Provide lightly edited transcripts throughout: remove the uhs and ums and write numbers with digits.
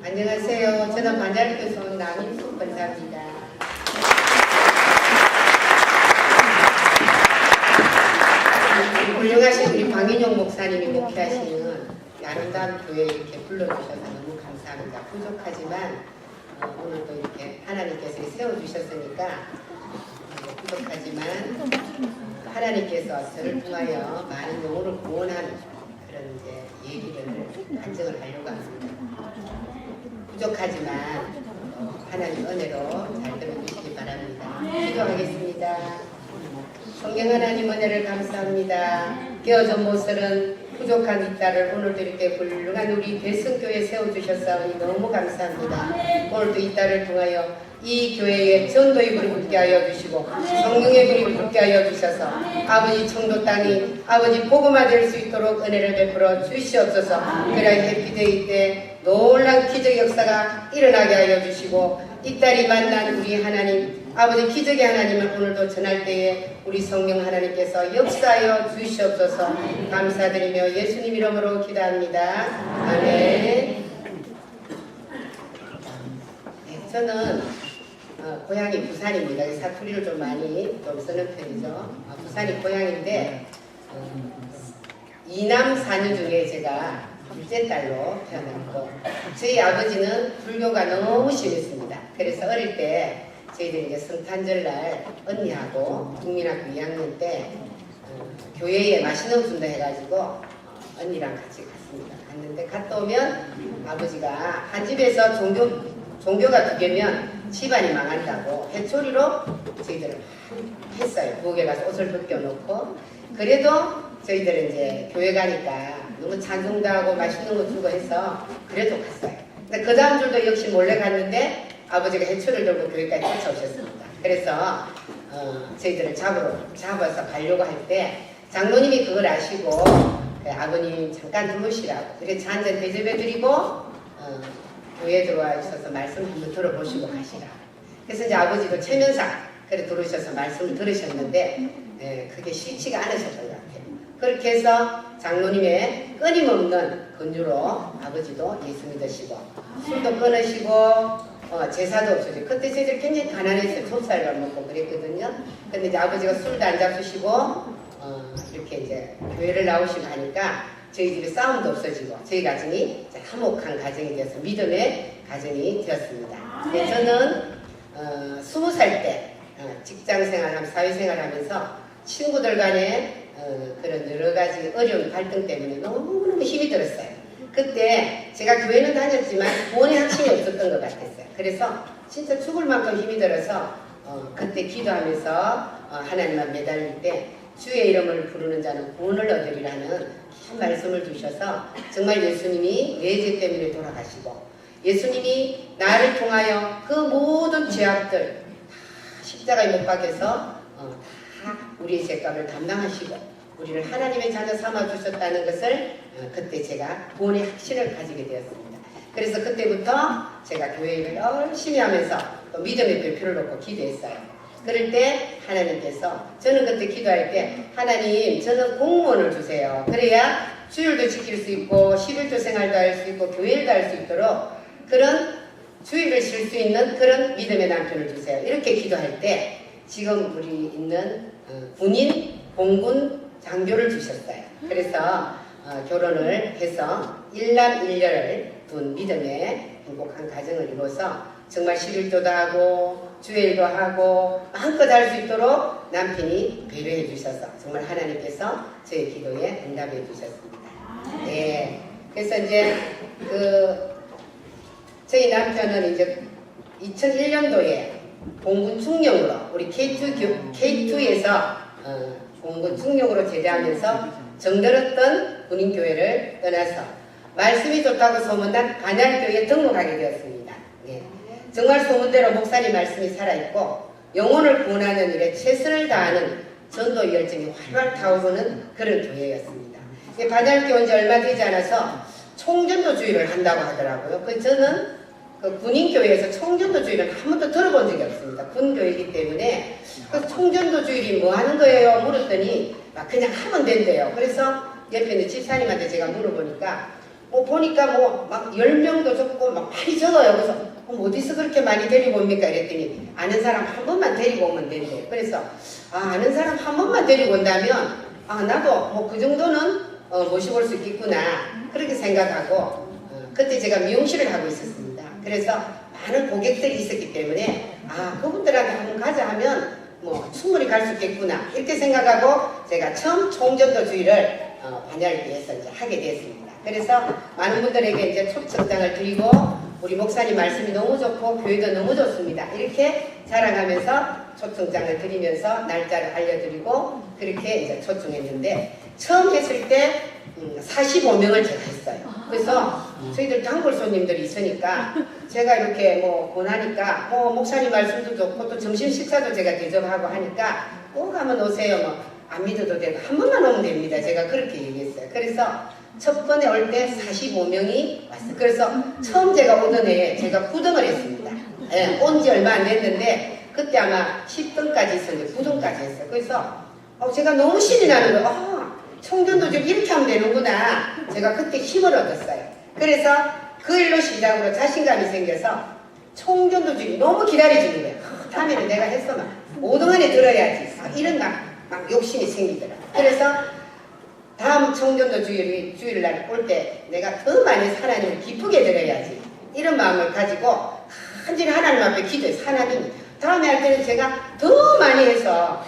안녕하세요. 저는 반야교에서 온 남인숙 권사입니다. 훌륭하신 우리 방인용 목사님이 목회하시는 아름다운 교회 이렇게 불러주셔서 너무 감사합니다. 부족하지만 오늘도 이렇게 하나님께서 세워주셨으니까 부족하지만 하나님께서 저를 통하여 많은 영혼을 구원하는 그런 이제 얘기를 간증을 하려고 합니다. 부족하지만 하나님 은혜로 잘 들어주시기 바랍니다. 기도하겠습니다. 성령 하나님 은혜를 감사합니다. 깨어진 못설은 부족한 이 딸을 오늘도 이렇게 훌륭한 우리 대성교회에 세워주셨사오니 너무 감사합니다. 오늘도 이 딸을 통하여 이 교회에 전도의 불이 붙게 하여 주시고 성령의 불이 붙게 하여 주셔서 아버지 청도 땅이 아버지 복음화 될 수 있도록 은혜를 베풀어 주시옵소서. 그래야 해피데이 때 놀라운 기적 역사가 일어나게 하여 주시고 이 딸이 만난 우리 하나님 아버지 기적의 하나님을 오늘도 전할 때에 우리 성령 하나님께서 역사하여 주시옵소서. 감사드리며 예수님 이름으로 기도합니다. 아멘. 네, 저는 고향이 부산입니다. 사투리를 좀 많이 쓰는 편이죠. 부산이 고향인데 이남 사녀 중에 제가 둘째 딸로 태어났고 저희 아버지는 불교가 너무 심했습니다. 그래서 어릴 때 저희들이 이제 성탄절날 언니하고 국민학교 2학년 때 교회에 맛있는 음식도 해가지고 언니랑 같이 갔습니다. 갔는데 갔다 오면 아버지가 한 집에서 종교가 두 개면 집안이 망한다고 해초리로 저희들을 했어요. 부엌에 가서 옷을 벗겨놓고. 그래도 저희들은 이제 교회 가니까 너무 찬송도 하고 맛있는 거 주고 해서 그래도 갔어요. 근데 그 다음 주도 역시 몰래 갔는데 아버지가 해초를 들고 교회까지 쫓아오셨습니다. 그래서 저희들을 잡아서 가려고 할 때 장로님이 그걸 아시고 아버님 잠깐 들어오시라고 그래 차 한잔 대접해드리고 교회에 들어와 있어서 말씀 한번 들어보시고 가시라. 그래서 이제 아버지도 최면상 그래 들어오셔서 말씀을 들으셨는데 그게 싫지가 않으셨던 것 같아요. 그렇게 해서 장로님의 끊임없는 권유로 아버지도 예수 믿으시고 술도 끊으시고 제사도 없어지고 그때 저희들 굉장히 가난했어요. 좁쌀밥 먹고 그랬거든요. 근데 이제 아버지가 술도 안 잡수시고 이렇게 이제 교회를 나오시고 하니까 저희 집에 싸움도 없어지고 저희 가정이 화목한 가정이 되어서 믿음의 가정이 되었습니다. 네, 저는 20살 때 직장생활하면서 사회생활하면서 친구들 간에 그런 여러 가지 어려운 갈등 때문에 너무너무 힘이 들었어요. 그때 제가 교회는 다녔지만 구원의 확신이 없었던 것 같았어요. 그래서 진짜 죽을 만큼 힘이 들어서 그때 기도하면서 하나님만 매달릴 때 주의 이름을 부르는 자는 구원을 얻으리라는 큰 말씀을 주셔서 정말 예수님이 내 죄 때문에 돌아가시고 예수님이 나를 통하여 그 모든 죄악들 다 십자가에 못 박혀서 다 우리의 죄값을 담당하시고 우리를 하나님의 자녀 삼아주셨다는 것을 그때 제가 구원의 확신을 가지게 되었습니다. 그래서 그때부터 제가 교회를 열심히 하면서 또 믿음의 별표를 놓고 기도했어요. 그럴 때 하나님께서 저는 그때 기도할 때 하나님 저는 공무원을 주세요. 그래야 주일도 지킬 수 있고 11조 생활도 할 수 있고 교회도 할 수 있도록 그런 주일을 쉴 수 있는 그런 믿음의 남편을 주세요. 이렇게 기도할 때 지금 우리 있는 군인 공군 장교를 주셨어요. 그래서 결혼을 해서 일남일녀를 둔 믿음의 행복한 가정을 이루어서 정말 11조도 하고 주일도 하고 마음껏 할 수 있도록 남편이 배려해 주셔서 정말 하나님께서 저의 기도에 응답해 주셨습니다. 네. 그래서 이제 저희 남편은 이제 2001년도에 공군 중령으로 우리 K2에서 공군 중령으로 제대하면서 정들었던 군인교회를 떠나서 말씀이 좋다고 소문난 반야교회에 등록하게 되었습니다. 네. 정말 소문대로 목사님 말씀이 살아있고 영혼을 구원하는 일에 최선을 다하는 전도 열정이 활활 타오르는 그런 교회였습니다. 반야교회 온 지 얼마 되지 않아서 총전도주의를 한다고 하더라고요. 저는 군인교회에서 총전도주의를 한 번도 들어본 적이 없습니다. 군교회이기 때문에 총전도주의를 뭐 하는 거예요? 물었더니 그냥 하면 된대요. 그래서 옆에 있는 집사님한테 제가 물어보니까 뭐 보니까 뭐 막 10명도 적고 막 많이 적어요. 그래서 어디서 그렇게 많이 데리고 옵니까? 이랬더니 아는 사람 한 번만 데리고 오면 된대. 그래서 아는 사람 한 번만 데리고 온다면 나도 뭐 그 정도는 모시고 올 수 있겠구나 그렇게 생각하고 그때 제가 미용실을 하고 있었습니다. 그래서 많은 고객들이 있었기 때문에 그분들한테 한번 가자 하면 뭐 충분히 갈 수 있겠구나 이렇게 생각하고 제가 처음 총전도주의를 반야를 위해서 이제 하게 됐습니다. 그래서 많은 분들에게 이제 초청장을 드리고 우리 목사님 말씀이 너무 좋고 교회도 너무 좋습니다. 이렇게 자랑하면서 초청장을 드리면서 날짜를 알려드리고 그렇게 이제 초청했는데 처음 했을 때 45명을 제가 했어요. 그래서 저희들 단골 손님들이 있으니까 제가 이렇게 뭐 권하니까 목사님 말씀도 좋고 또 점심 식사도 제가 대접하고 하니까 꼭 한번 오세요. 뭐 안 믿어도 되고 한 번만 오면 됩니다. 제가 그렇게 얘기했어요. 그래서 첫 번에 올 때 45명이 왔어요. 그래서 처음 제가 오던 해에 제가 9등을 했습니다. 온 지 얼마 안 됐는데 그때 아마 10등까지 있었는데 9등까지 했어요. 그래서 제가 너무 신이 나는 거예요. 청전도주를 이렇게 하면 되는구나. 제가 그때 힘을 얻었어요. 그래서 그 일로 시작으로 자신감이 생겨서 청전도주를 너무 기다려지는 거예요. 다음에는 내가 했어 막 5등 안에 들어야지. 이런 막 욕심이 생기더라. 그래서 다음 청전도 주일날 올 때 내가 더 많이 하나님을 기쁘게 드려야지 이런 마음을 가지고 간절히 하나님 앞에 기도해서 하나님 다음에 할 때는 제가 더 많이 해서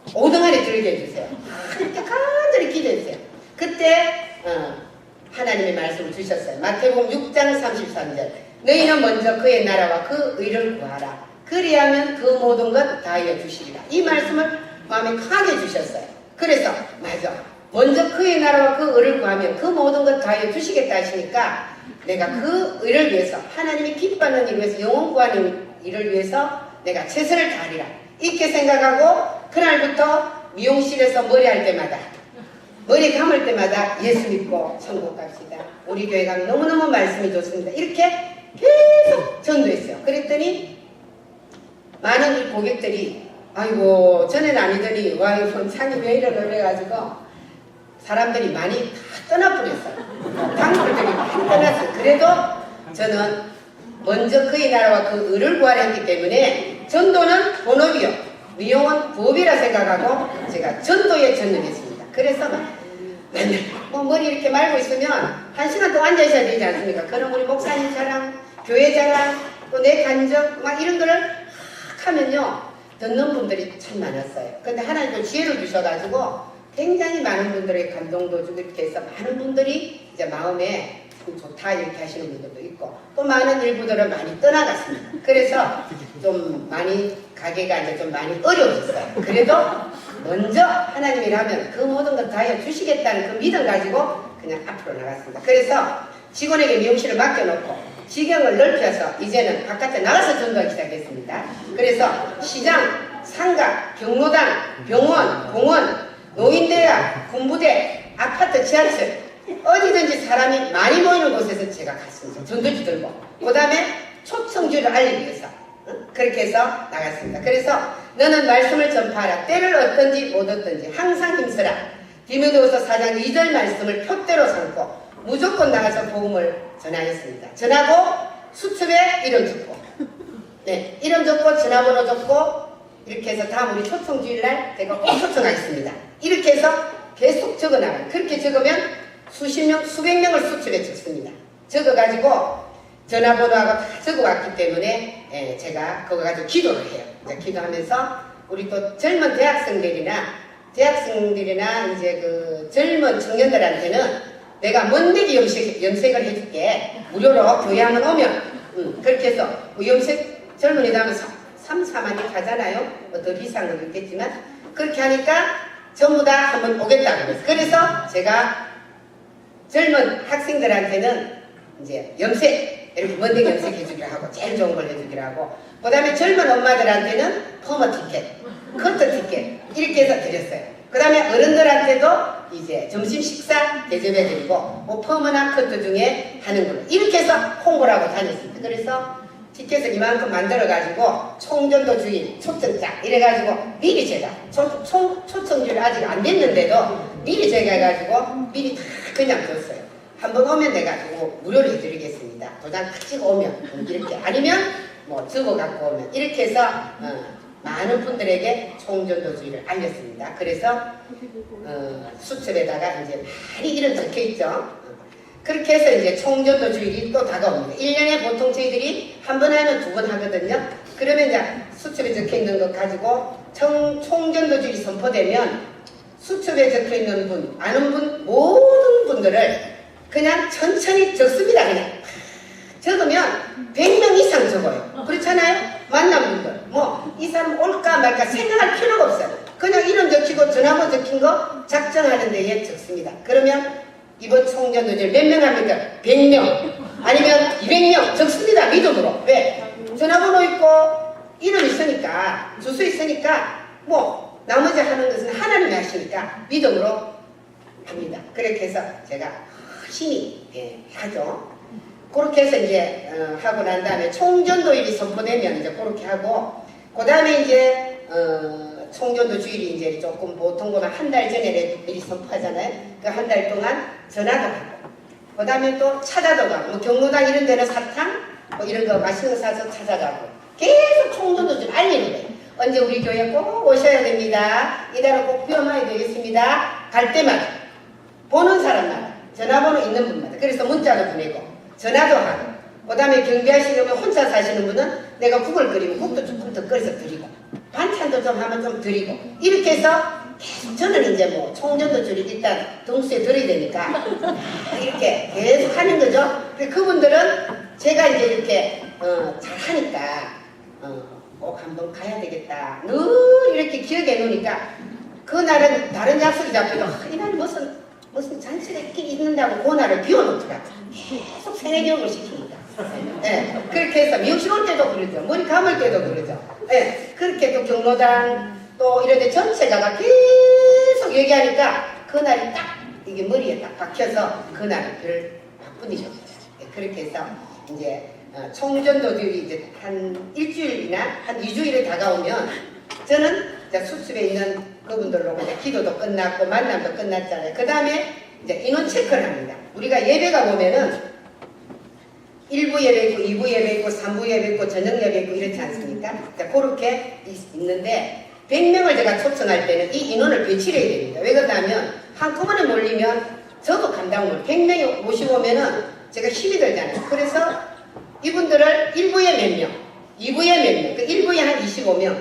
5등 안에 들게 해주세요. 그렇게 간절히 기도했어요. 그때 하나님의 말씀을 주셨어요. 마태복음 6장 33절 너희는 먼저 그의 나라와 그 의를 구하라. 그리하면 그 모든 것 다하여 주시리라. 이 말씀을 마음에 강하게 주셨어요. 그래서 맞아. 먼저 그의 나라와 그 의를 구하면 그 모든 것 다하여 주시겠다 하시니까 내가 그 의를 위해서 하나님이 기뻐하는 일을 위해서 영혼 구하는 일을 위해서 내가 최선을 다하리라 이렇게 생각하고 그날부터 미용실에서 머리 할 때마다 머리 감을 때마다 예수 믿고 천국 갑시다. 우리 교회 가면 너무너무 말씀이 좋습니다. 이렇게 계속 전도했어요. 그랬더니 많은 고객들이 아이고 전에는 아니더니 와 이거 창이 왜 이러고 그래가지고 사람들이 많이 다 떠나버렸어요. 단골들이 많이 떠났어요. 그래도 저는 먼저 그의 나라와 그 의를 구하려 했기 때문에 전도는 본업이요 미용은 부업이라 생각하고 제가 전도에 전념했습니다. 그래서 맨날 머리 이렇게 말고 있으면 1시간 동안 앉아 있어야 되지 않습니까? 그럼 우리 목사님 자랑, 교회 자랑, 또 내 간적 막 이런 거를 막 하면요 듣는 분들이 참 많았어요. 근데 하나님도 지혜를 주셔가지고 굉장히 많은 분들에게 감동도 주고 이렇게 해서 많은 분들이 이제 마음에 참 좋다 이렇게 하시는 분들도 있고 또 많은 일부들은 많이 떠나갔습니다. 그래서 좀 많이 가게가 이제 좀 많이 어려워졌어요. 그래도 먼저 하나님이라면 그 모든 것 다 해주시겠다는 그 믿음 가지고 그냥 앞으로 나갔습니다. 그래서 직원에게 미용실을 맡겨놓고 지경을 넓혀서 이제는 바깥에 나가서 전도하기 시작했습니다. 그래서 시장, 상가, 경로당, 병원, 공원, 노인대학, 군부대, 아파트, 지하철 어디든지 사람이 많이 모이는 곳에서 제가 갔습니다. 전도지 들고 그 다음에 초청주를 알리기 위해서 그렇게 해서 나갔습니다. 그래서 너는 말씀을 전파하라. 때를 얻든지 못 얻든지 항상 힘쓰라. 디모데후서 4장 2절 말씀을 표대로 삼고 무조건 나가서 복음을 전하였습니다. 전하고 수첩에 이름 적고 이름 적고 전화번호 적고 이렇게 해서 다음 우리 초청주일날 제가 꼭 초청하겠습니다. 이렇게 해서 계속 적어나가요. 그렇게 적으면 수십 명, 수백 명을 수첩에 적습니다. 적어가지고 전화번호하고 다 적어왔기 때문에 제가 그거 가지고 기도를 해요. 이제 기도하면서 우리 또 젊은 대학생들이나 이제 그 젊은 청년들한테는 내가 먼데기 염색을 해줄게. 무료로 교회 한번 오면 그렇게 해서 염색 젊은이도 하면 3, 4만이 가잖아요. 뭐 더 비싼 건 있겠지만 그렇게 하니까 전부 다 한번 오겠다고 했어요. 그래서 제가 젊은 학생들한테는 이제 염색 이렇게 먼데기 염색 해주기로 하고 제일 좋은 걸 해주기로 하고 그 다음에 젊은 엄마들한테는 퍼머 티켓, 커트 티켓 이렇게 해서 드렸어요. 그 다음에 어른들한테도 이제 점심 식사 대접해드리고 뭐 퍼머나 커트 중에 하는 걸로 이렇게 해서 홍보를 하고 다녔습니다. 그래서 티켓을 이만큼 만들어가지고 총전도 주일 초청장 이래가지고 미리 제가 초청주일 아직 안 됐는데도 미리 제가 해가지고 미리 다 그냥 줬어요. 한번 오면 내가 뭐 무료로 해드리겠습니다. 도장 딱 찍어 오면 이렇게 아니면 뭐 적어 갖고 오면 이렇게 해서 많은 분들에게 총전도주의를 알렸습니다. 그래서 수첩에다가 이제 많이 이름 적혀 있죠. 그렇게 해서 이제 총전도주일이 또 다가옵니다. 1년에 보통 저희들이 한 번 하면 2번 하거든요. 그러면 이제 수첩에 적혀 있는 것 가지고 총전도주일이 선포되면 수첩에 적혀 있는 분, 아는 분, 모든 분들을 그냥 천천히 적습니다. 그냥 적으면 100명 이상 적어요. 그렇잖아요? 만난 분들 뭐 이 사람 올까 말까 생각할 필요가 없어요. 그냥 이름 적히고 전화번호 적힌 거 작성하는 데에 적습니다. 그러면 이번 총전도주일 몇 명 합니까? 100명 아니면 200명 적습니다. 믿음으로. 왜? 전화번호 있고 이름 있으니까 주소 있으니까 뭐 나머지 하는 것은 하나님이 하시니까 믿음으로 합니다. 그렇게 해서 제가 열심히 하죠. 그렇게 해서 이제 하고 난 다음에 총전도일이 선포되면 이제 그렇게 하고 그 다음에 이제 총전도 주일이 이제 조금 보통보다 한 달 전에 미리 선포하잖아요. 그 한 달 동안 전화도 하고 그 다음에 또 찾아도 가고 뭐 경로당 이런 데는 사탕 뭐 이런 거 맛있는 거 사서 찾아가고 계속 총전도 주일 알리는 거예요. 언제 우리 교회 꼭 오셔야 됩니다. 이달은 꼭 비워놔야 되겠습니다. 갈 때마다 보는 사람마다 전화번호 있는 분마다 그래서 문자도 보내고 전화도 하고 그 다음에 경비하시려면 혼자 사시는 분은 내가 국을 끓이면 국도 조금 더 끓여서 드리고 반찬도 좀 하면 좀 드리고 이렇게 해서 계속 저는 이제 뭐 총전도주일 일단 등수에 들어야 되니까 이렇게 계속 하는 거죠. 그분들은 제가 이제 이렇게 잘하니까 꼭 한번 가야 되겠다 늘 이렇게 기억해 놓으니까 그날은 다른 약속이 잡혀도 이날 무슨 잔치가 있는다고 그날을 비워놓더라고. 계속 세뇌 교육을 시키니까. 네, 그렇게 해서 미용실 올 때도 그러죠. 머리 감을 때도 그러죠. 네, 그렇게 또 경로당 또 이런 데 전체가 계속 얘기하니까 그날이 딱 이게 머리에 딱 박혀서 그날을 별 바쁘니셨어요. 네, 그렇게 해서 이제 총전도들이 이제 한 일주일이나 한 2주일에 다가오면 저는 이제 수습에 있는 그분들로 이제 기도도 끝났고 만남도 끝났잖아요. 그 다음에 이제 인원 체크를 합니다. 우리가 예배가 보면은 1부 예배 있고 2부 예배 있고 3부 예배 있고 저녁 예배 있고 이렇지 않습니까? 그렇게 있는데 100명을 제가 초청할 때는 이 인원을 배치를 해야 됩니다. 왜 그러냐면 한꺼번에 몰리면 저도 감당 못 100명이 모시고면은 제가 힘이 들잖아요. 그래서 이분들을 1부에 몇 명, 2부에 몇 명, 그 1부에 한 25명,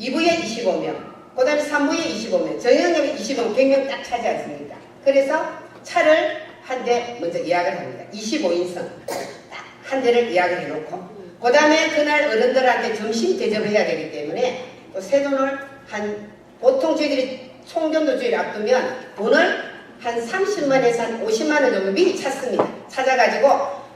2부에 25명, 그 다음에 3부에 25명, 저녁에 25명, 100명 딱 차지 않습니까? 그래서 차를 한 대 먼저 예약을 합니다. 25인승 딱 한 대를 예약을 해놓고 그 다음에 그날 어른들한테 점심 대접을 해야 되기 때문에 또 새 돈을 보통 저희들이 총전도주일 앞두면 돈을 한 30만에서 한 50만원 정도 미리 찾습니다. 찾아가지고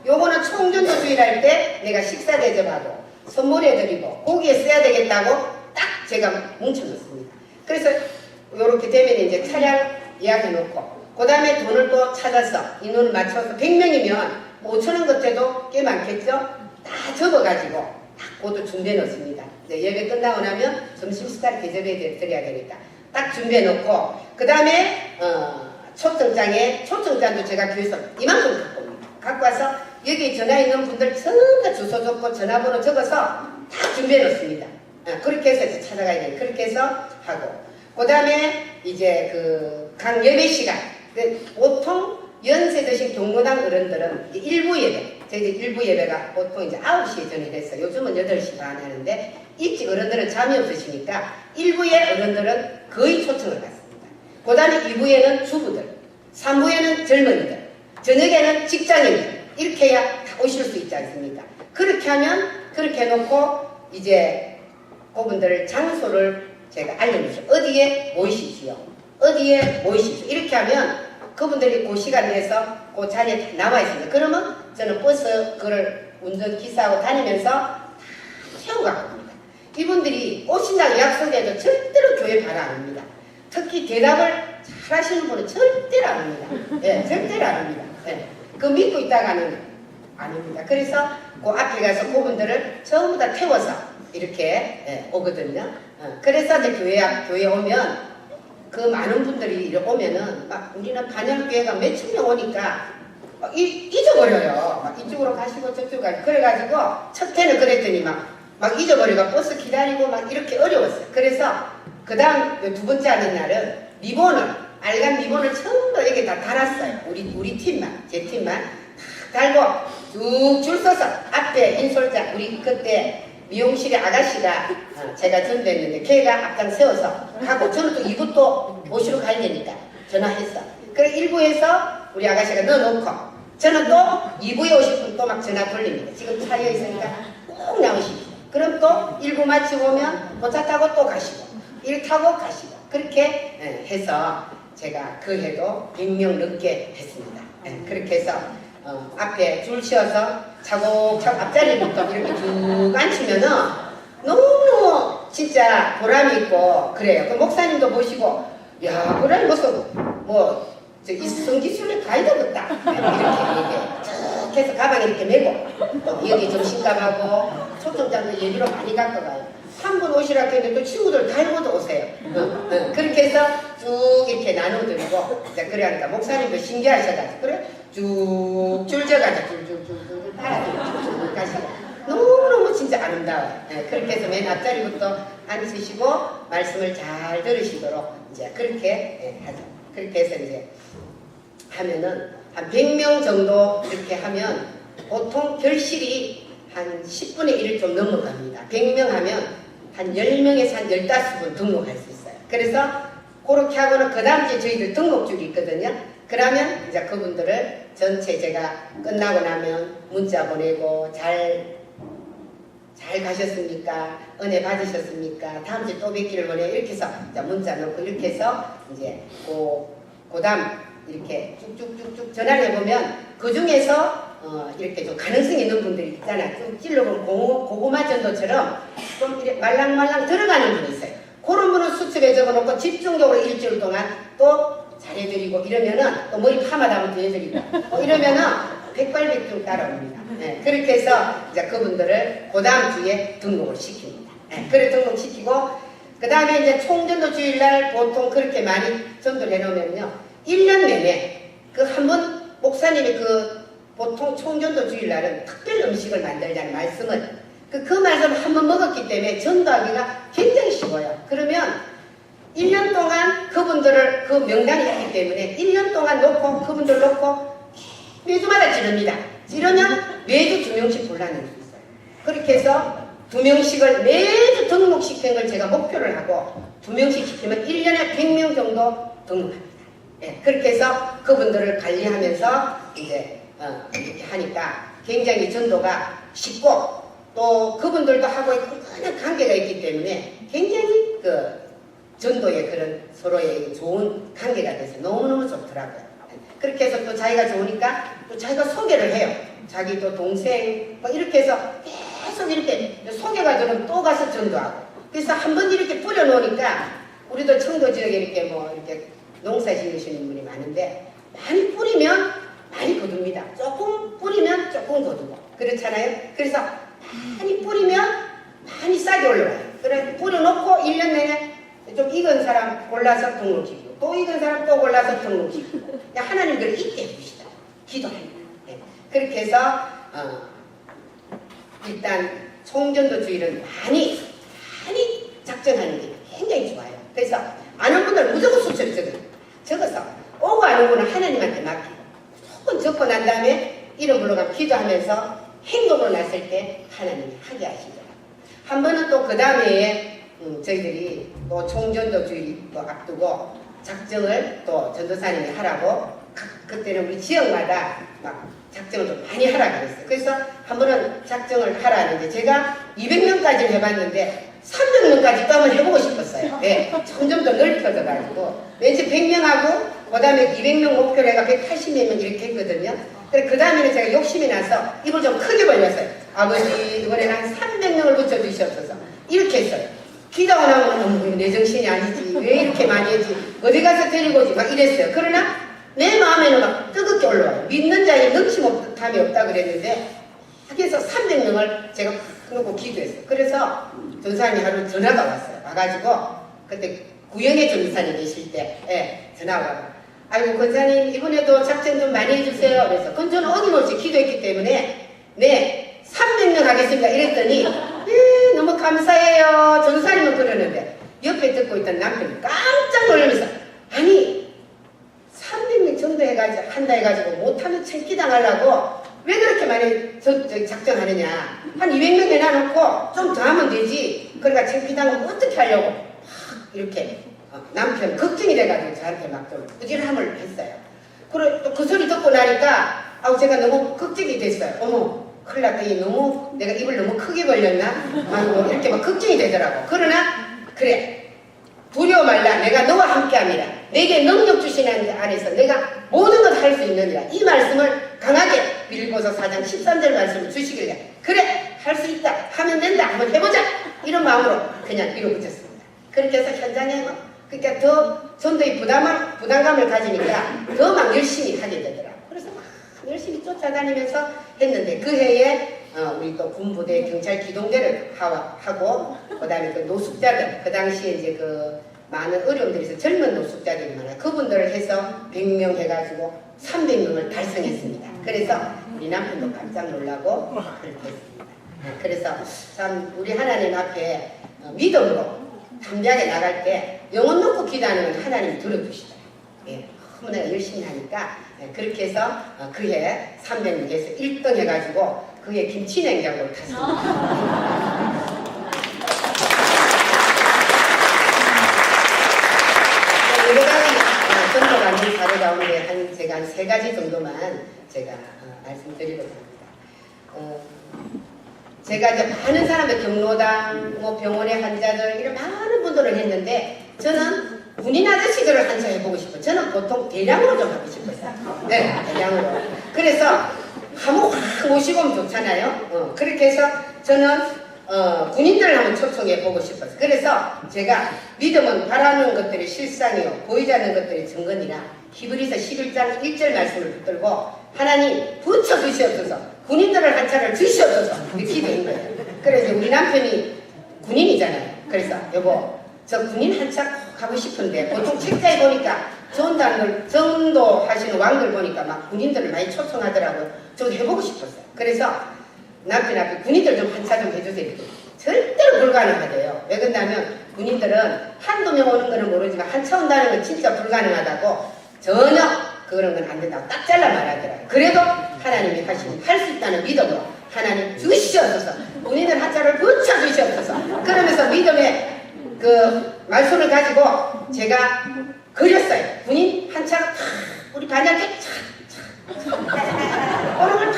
요거는 총전도주일 할 때 내가 식사 대접하고 선물해드리고 고기에 써야 되겠다고 딱 제가 뭉쳐놓습니다. 그래서 요렇게 되면 이제 차량 예약해놓고 그 다음에 돈을 또 찾아서 인원을 맞춰서 100명이면 5천원 같아도 꽤 많겠죠? 다 접어가지고 딱 그것도 준비해 놓습니다. 이제 예배 끝나고 나면 점심 식사를 대접해 드려야 되니까 딱 준비해 놓고 그 다음에 초청장도 제가 교회에서 이만큼 갖고 옵니다. 갖고 와서 여기 전화 있는 분들 전부 다 주소 적고 전화번호 적어서 다 준비해 놓습니다. 그렇게 해서 이제 찾아가야 돼요. 그렇게 해서 하고 그 다음에 이제 각 예배 시간 보통 연세 드신 경로당 어른들은 일부 예배 저희들 일부 예배가 보통 이제 9시에 전이됐어요. 요즘은 8시 반 하는데 일찍 어른들은 잠이 없으시니까 1부의 어른들은 거의 초청을 받습니다. 그 다음에 2부에는 주부들 3부에는 젊은이들 저녁에는 직장인들 이렇게 해야 다 오실 수 있지 않습니까? 그렇게 하면 그렇게 해놓고 이제 그분들 장소를 제가 알려주죠. 어디에 모이십시오. 어디에 모이십시오. 이렇게 하면 그분들이 그 시간 내에서 그 자리에 나와 있습니다. 그러면 저는 버스 그걸 운전기사하고 다니면서 다 태워가고 합니다. 이분들이 오신다고 약속해도 절대로 교회 바로 안 옵니다. 특히 대답을 잘 하시는 분은 절대로 안 옵니다. 네, 절대로 안 옵니다. 네. 그 믿고 있다가는 안 옵니다. 그래서 그 앞에 가서 그분들을 전부 다 태워서 이렇게 오거든요. 그래서 이제 교회 오면 그 많은 분들이 이렇게 오면은 막 우리는 반열교회가 몇천 명 오니까 막 잊어버려요. 막 이쪽으로 가시고 저쪽으로 가시고 그래가지고 첫 해는 그랬더니 막 잊어버리고 버스 기다리고 막 이렇게 어려웠어요. 그래서 그 다음 두 번째 하는 날은 리본을 알간 리본을 전부 여기 다 달았어요. 우리 팀만 제 팀만 다 달고 쭉 줄 서서 앞에 인솔자 우리 그때 미용실에 아가씨가 제가 전도했는데 걔가 앞장 세워서 가고 저는 또 2부 또 모시러 가야 되니까 전화했어. 그래 1부에서 우리 아가씨가 넣어놓고 저는 또 2부에 오실 분 또 막 전화 돌립니다. 지금 차에 있으니까 꼭 나오십시오. 그럼 또 1부 마치고 오면 차 타고 또 가시고 일 타고 가시고 그렇게 해서 제가 그 해도 100명 넘게 했습니다. 그렇게 해서 앞에 줄 치어서 차곡차곡 앞자리부터 이렇게 쭉 앉히면은 너무너무 진짜 보람이 있고 그래요. 그 목사님도 보시고 야 그래 무슨 뭐 이성기술에 가야 되겠다 이렇게 쭉 해서 가방에 이렇게 메고 여기 점심값하고 초청장도 예비로 많이 갖고 가요. 한 분 오시라고 했는데 또 친구들 달고도 오세요. 그렇게 해서 쭉 이렇게 나눠드리고 그러니까 목사님도 신기하셔가지고 그래 쭉 줄져가지고 줄줄줄줄 따라드리고 가시고 너무너무 진짜 아름다워요. 그렇게 해서 맨 앞자리부터 앉으시고 말씀을 잘 들으시도록 이제 그렇게 하죠. 그렇게 해서 이제 하면은 한 100명 정도 이렇게 하면 보통 결실이 한 10분의 1을 좀 넘어갑니다. 100명 하면 한 10명에서 한 15분 등록할 수 있어요. 그래서 그렇게 하고는 그 다음 주에 저희들 등록줄이 있거든요. 그러면 이제 그분들을 전체 제가 끝나고 나면 문자 보내고 잘 가셨습니까? 은혜 받으셨습니까? 다음 주에 또 뵙기를 원해요. 이렇게 해서 문자 넣고 이렇게 해서 이제 그 다음 이렇게 쭉쭉쭉쭉 전화를 해보면 그 중에서 이렇게 좀 가능성이 있는 분들이 있잖아요. 좀 찔러보면 고구마 전도처럼 좀 이렇게 말랑말랑 들어가는 분이 있어요. 그런 분은 수첩에 적어놓고 집중적으로 일주일 동안 또 잘해드리고 이러면은 또 머리 파마도 한번 더 해드리고 이러면은 백발백중 따라옵니다. 그렇게 해서 이제 그분들을 그 다음 주에 등록을 시킵니다. 그래 등록시키고 그 다음에 이제 총전도 주일날 보통 그렇게 많이 전도를 해놓으면요 1년 내내 그 한 번 목사님이 보통 총전도 주일날은 특별 음식을 만들자는 말씀을 그 말씀을 한 번 먹었기 때문에 전도하기가 굉장히 쉬워요. 그러면 1년 동안 그분들을 그 명단이 있기 때문에 1년 동안 놓고 그분들 놓고 매주마다 지릅니다. 지르면 매주 2명씩 골라낼 수 있어요. 그렇게 해서 2명씩을 매주 등록시키는 걸 제가 목표를 하고 2명씩 시키면 1년에 100명 정도 등록합니다. 그렇게 해서 그분들을 관리하면서 이제 이렇게 하니까 굉장히 전도가 쉽고 또 그분들도 하고의 끈끈한 관계가 있기 때문에 굉장히 전도의 그런 서로의 좋은 관계가 돼서 너무너무 좋더라고요. 그렇게 해서 또 자기가 좋으니까 또 자기가 소개를 해요. 자기 또 동생 뭐 이렇게 해서 계속 이렇게 소개가 또 가서 전도하고 그래서 한번 이렇게 뿌려놓으니까 우리도 청도 지역에 이렇게 이렇게 농사 지으시는 분이 많은데 많이 뿌리면 많이 거둡니다. 조금 뿌리면 조금 거두고 그렇잖아요. 그래서 많이 뿌리면 많이 싸게 올라와요. 그래 뿌려놓고 1년 내내 좀 익은 사람 골라서 등록시키고 또 익은 사람 또 골라서 등록시키고 하나님 그걸 잊게 해주시다. 기도합니다. 그렇게 해서 일단 총전도 주일은 많이 작전하는 게 굉장히 좋아요. 그래서 아는 분들 무조건 수첩에 적어서 오고 아는 분은 하나님한테 맡기고 조금 적고 난 다음에 이름 불러가 기도하면서 행동으로 났을 때 하나님이 하게 하시더라고요. 한 번은 또 그 다음에 저희들이 또 총전도 주일 또 앞두고 작정을 또 전도사님이 하라고 그때는 우리 지역마다 막 작정을 좀 많이 하라 그랬어요. 그래서 한 번은 작정을 하라는데 제가 200명까지 해봤는데 300명까지 또 한번 해보고 싶었어요. 점점 더 넓혀져가지고 맨 처음 100명하고 그 다음에 200명 목표로 해가 180명 이렇게 했거든요. 그래 그 다음에는 제가 욕심이 나서 입을 좀 크게 벌렸어요. 아버지 이번에는 한 300명을 붙여주시옵소서 이렇게 했어요. 기도가 나오면 내 정신이 아니지 왜 이렇게 많이 했지 어디 가서 데리고 오지 막 이랬어요. 그러나 내 마음에는 막 뜨겁게 올라와요. 믿는 자에 넘침감이 없다 그랬는데 그래서 300명을 제가 놓고 기도했어요. 그래서 전사님이 하루 전화가 왔어요. 와가지고 그때 구영애 전사님 계실 때 전화가 아이고 권사님 이번에도 작전 좀 많이 해주세요. 그래서 그건 저는 어김없이 기도했기 때문에 네 300명 하겠습니다 이랬더니 너무 감사해요 전사님은 그러는데 옆에 듣고 있던 남편이 깜짝 놀라면서 아니 300명 정도 해가지고 한다 해가지고 못하면 창기당하려고 왜 그렇게 많이 작정하느냐 한 200명 해놔놓고 좀 더 하면 되지 그러니까 창기당은 어떻게 하려고 막 이렇게 남편 걱정이 돼가지고 저한테 막 좀 꾸질함을 했어요. 그리고 또 그 소리 듣고 나니까 제가 너무 걱정이 됐어요. 어머 큰일 났다. 너무 내가 입을 너무 크게 벌렸나? 막 이렇게 막 걱정이 되더라고. 그러나 그래 두려워 말라 내가 너와 함께함이라 내게 능력 주시는 안에서 내가 모든 것 할 수 있느니라 이 말씀을 강하게 빌고서 4장 13절 말씀을 주시길래 그래 할 수 있다 하면 된다 한번 해보자 이런 마음으로 그냥 밀어붙였습니다. 그렇게 해서 현장에 그러니까 더 전도의 부담감을 가지니까 더 막 열심히 하게 되더라고요. 그래서 막 열심히 쫓아다니면서 했는데 그 해에 우리 또 군부대 경찰 기동대를 하고 그 다음에 그 노숙자들 그 당시에 이제 그 많은 어려움들이 있어 젊은 노숙자들이 많아요. 그분들을 해서 100명 해가지고 300명을 달성했습니다. 그래서 우리 남편도 깜짝 놀라고 그렇게 했습니다. 그래서 참 우리 하나님 앞에 믿음으로 담대하게 나갈 때 영혼 놓고 기도하는 건 하나님이 들어주시더라고요. 예, 너무나 열심히 하니까 그렇게 해서 그해 300명에서 1등 해가지고 그해 김치냉장고를 탔습니다. 여러 가지 전도가 있는 사례 가운데 제가 한 3가지 정도만 제가 말씀드리려고 합니다. 제가 이제 많은 사람들 경로당, 뭐 병원의 환자들 이런 많은 분들을 했는데 저는 군인 아저씨들을 한참 해보고 싶어요. 저는 보통 대량으로 좀 하고 싶었어요. 네, 대량으로. 그래서 한번 확 모시고 오면 좋잖아요. 그렇게 해서 저는 군인들을 한번 초청해보고 싶었어요. 그래서 제가 믿음은 바라는 것들이 실상이요 보이지 않는 것들이 증거니라 히브리서 11장 1절 말씀을 붙들고 하나님 붙여주시옵소서 군인들을 한 차를 주시옵소서 이렇게 기도한 거예요. 그래서 우리 남편이 군인이잖아요. 그래서 여보 저 군인 한 차 가고 싶은데 보통 책자에 보니까 전도 하시는 왕들 보니까 막 군인들을 많이 초청하더라고요. 저도 해보고 싶었어요. 그래서 남편 앞에 군인들 좀 한 차 좀 해주세요. 절대로 불가능하대요. 왜 그러냐면 군인들은 한두 명 오는 거는 모르지만 한 차 온다는 건 진짜 불가능하다고 전혀 그런 건 안 된다고 딱 잘라 말하더라고요. 그래도 하나님이 하시는 할 수 있다는 믿음으로 하나님 주시옵소서 군인들 한 차를 붙여주시옵소서 그러면서 믿음의 그 말씀을 가지고 제가 그렸어요. 군인 한 차가 탁 우리 반야께 오는 걸 탁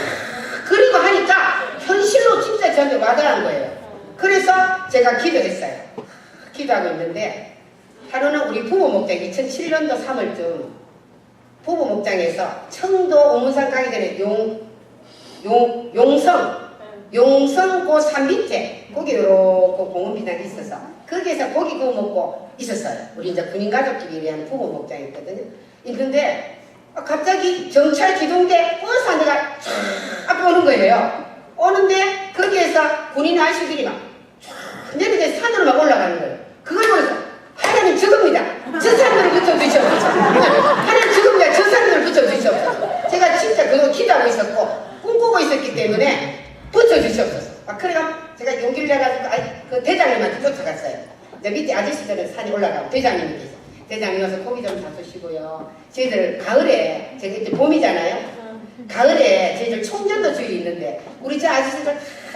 그리고 하니까 현실로 진짜 저한테 와닿은 거예요. 그래서 제가 기도했어요. 기도하고 있는데 하루는 우리 부부 목장 2007년도 3월쯤 부부 목장에서 청도 오문산 가기 전에 용성 그 산 밑에 거기 요렇게 공원비당이 있어서 거기에서 고기 구워 먹고 있었어요. 우리 이제 군인 가족끼리 위한 부부 목장이 있거든요. 있는데 갑자기 경찰 기동대 버스 한 대가 쫙 앞에 오는 거예요. 오는데 거기에서 군인 아저씨들이 막 쫙 내리게 산으로 막 올라가는 거예요. 그걸 보면서 하나님 죽읍니다. 저 사람들을 붙여주시옵소서. 하나님 죽읍니다. 저 사람들을 붙여주시옵소서. 제가 진짜 그거 기도하고 있었고 꿈꾸고 있었기 때문에 붙여주시옵소서. 그래가 제가 용기를 내가지고 그 대장님한테 쫓아갔어요. 이제 밑에 아저씨들은 산에 올라가고 대장님께서 대장님 와서 고기 좀 잡수시고요. 저희들 가을에 제가 이제 봄이잖아요. 가을에 저희들 총전도 주일이 있는데 우리 저 아저씨들 다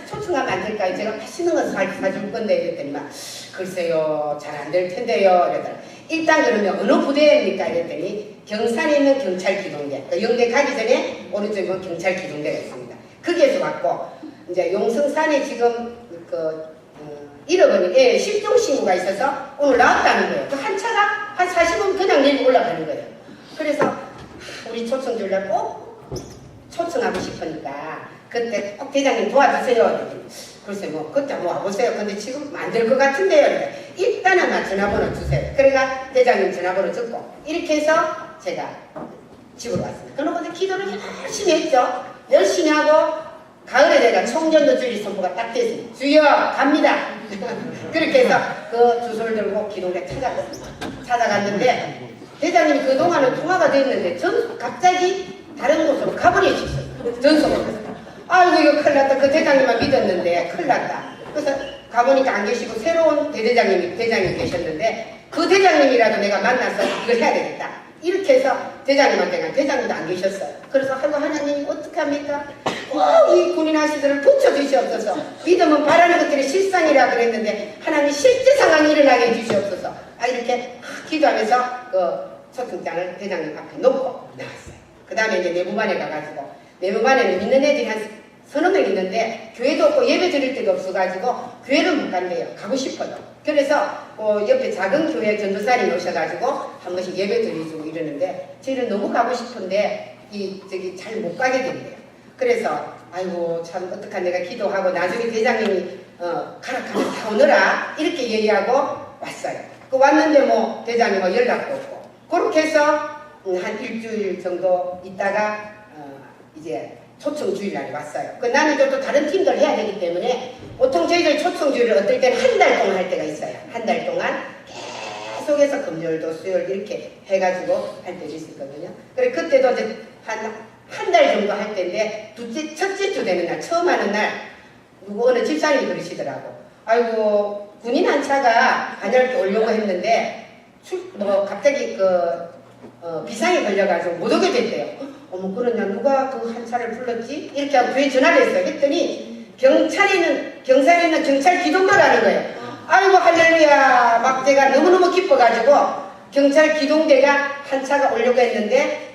초청하면 안 될까요? 제가 맛있는 거 사줄 건데 이랬더니 막 글쎄요 잘 안 될 텐데요. 이랬더니 일단 그러면 어느 부대입니까? 이랬더니 경산에 있는 경찰 기동대 영대 가기 전에 오른쪽에 보면 경찰 기동대가 있습니다. 거기에서 왔고 이제 용성산에 지금 잃어버린 실종 신고가 있어서 오늘 나왔다는 거예요. 그 한 차가 한 40분 그냥 내리고 올라가는 거예요. 그래서 우리 초청주를 꼭 초청하고 싶으니까 그때 꼭 대장님 도와주세요. 글쎄 뭐 그때 한번 와보세요. 근데 지금 안 될 것 같은데요. 일단은 전화번호 주세요. 그러니까 대장님 전화번호 듣고 이렇게 해서 제가 집으로 왔습니다. 그러고 기도를 열심히 했죠. 열심히 하고 가을에 내가 총전도 주일 선포가 딱 됐습니다. 주여 갑니다. 그렇게 해서 그 주소를 들고 기동대 찾아갔는데 대장님이 그동안은 통화가 됐는데 갑자기 다른 곳으로 가버리셨어요. 전속으로. 아이고 이거 큰일 났다. 그 대장님만 믿었는데 큰일 났다. 그래서 가보니까 안 계시고 새로운 대장님이 계셨는데 그 대장님이라도 내가 만나서 이걸 해야 되겠다. 이렇게 해서 대장님한테 간 대장님도 안 계셨어요. 그래서 아이고 하나님 어떡합니까? 꼭 이 군인 아씨들을 붙여주시옵소서. 믿으면 바라는 것들이 실상이라 그랬는데 하나님 실제 상황이 일어나게 해주시옵소서. 이렇게 기도하면서 그 초청장을 대장님 앞에 놓고 나왔어요. 그 다음에 이제 내부반에 가가지고 내부반에는 믿는 애들이 한 서너 명 있는데 교회도 없고 예배 드릴 데도 없어가지고 교회를 못 간대요. 가고 싶어요. 그래서 옆에 작은 교회 전도사님이 오셔가지고 한 번씩 예배 드리고 이러는데 저희는 너무 가고 싶은데 잘 못 가게 된대요. 그래서 아이고 참 어떡한 내가 기도하고 나중에 대장님이 가라 다 오너라 이렇게 얘기하고 왔어요. 왔는데 뭐 대장님 연락도 없고 그렇게 해서 한 일주일 정도 있다가 이제 초청 주일날이 왔어요. 나는 또 다른 팀들 해야 되기 때문에 보통 저희들 초청 주일을 어떨 때는 한 달 동안 할 때가 있어요. 한 달 동안 계속해서 금요일도 수요일 이렇게 해가지고 할 때도 있었거든요. 그래 그때도 이제 한 달 정도 할 때인데 첫째 주 되는 날 처음 하는 날 어느 집사님이 그러시더라고. 아이고 군인 한 차가 반야롭게 오려고 했는데 갑자기 비상이 걸려가지고 못 오게 됐대요. 어머 그러냐 누가 그 한 차를 불렀지? 이렇게 하고 교회 전화를 했어요. 했더니 경찰에 있는 경찰 기동대라는 거예요. 아이고 할렐루야 막 제가 너무너무 기뻐가지고 경찰 기동대가 한 차가 오려고 했는데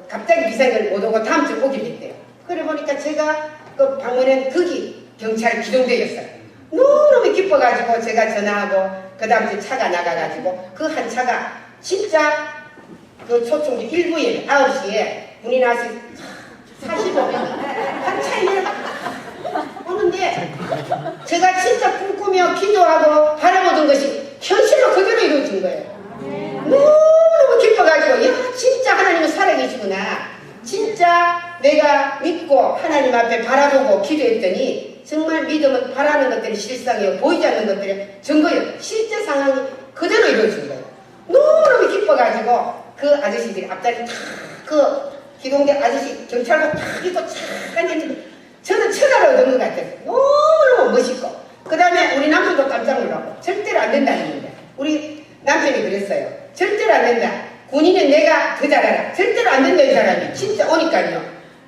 갑자기 비상을 못 오고 다음 주에 오게 됐대요. 그래 보니까 제가 그 방문한 거기 경찰 기동대였어요. 너무너무 기뻐가지고 제가 전화하고 그 다음 주에 차가 나가가지고 그 한 차가 진짜 그 초청지 1부에 9시에 군인 아시 45명 한 차에 오는데 제가 진짜 꿈꾸며 기도하고 바라보던 것이 현실로 그대로 이루어진 거예요. 너무 기뻐가지고 야 진짜 하나님은 살아계시구나. 진짜 내가 믿고 하나님 앞에 바라보고 기도했더니 정말 믿으면 바라는 것들이 실상이요 보이지 않는 것들이 증거예요. 실제 상황이 그대로 이루어진 거예요. 너무 기뻐가지고 그 아저씨들이 앞다리 탁 기동대 아저씨 경찰복 탁 입고 착 앉았는데 저는 천하를 얻은 것 같아요. 너무너무 멋있고 그 다음에 우리 남편도 깜짝 놀라고 절대로 안 된다는 건데 우리 남편이 그랬어요. 절대로 안 된다. 군인은 내가 더 잘하라. 절대로 안 된다 이 사람이 진짜 오니까요.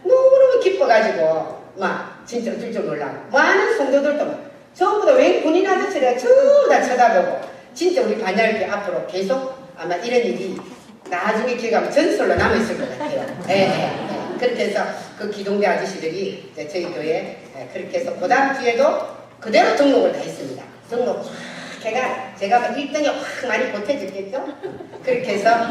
너무너무 기뻐가지고 막 진짜 어쩔 줄 몰라고 많은 성도들도 전부 다 웬 군인 아저씨가 전부 다 쳐다보고 진짜 우리 반야롭게 앞으로 계속 아마 이런 일이 나중에 기억하면 전설로 남아있을 것 같아요. 그렇게 해서 그 기동대 아저씨들이 저희 교회에 그렇게 해서 그 다음 주에도 그대로 등록을 다 했습니다. 등록 제가 막 1등에 확 많이 보태졌겠죠? 그렇게 해서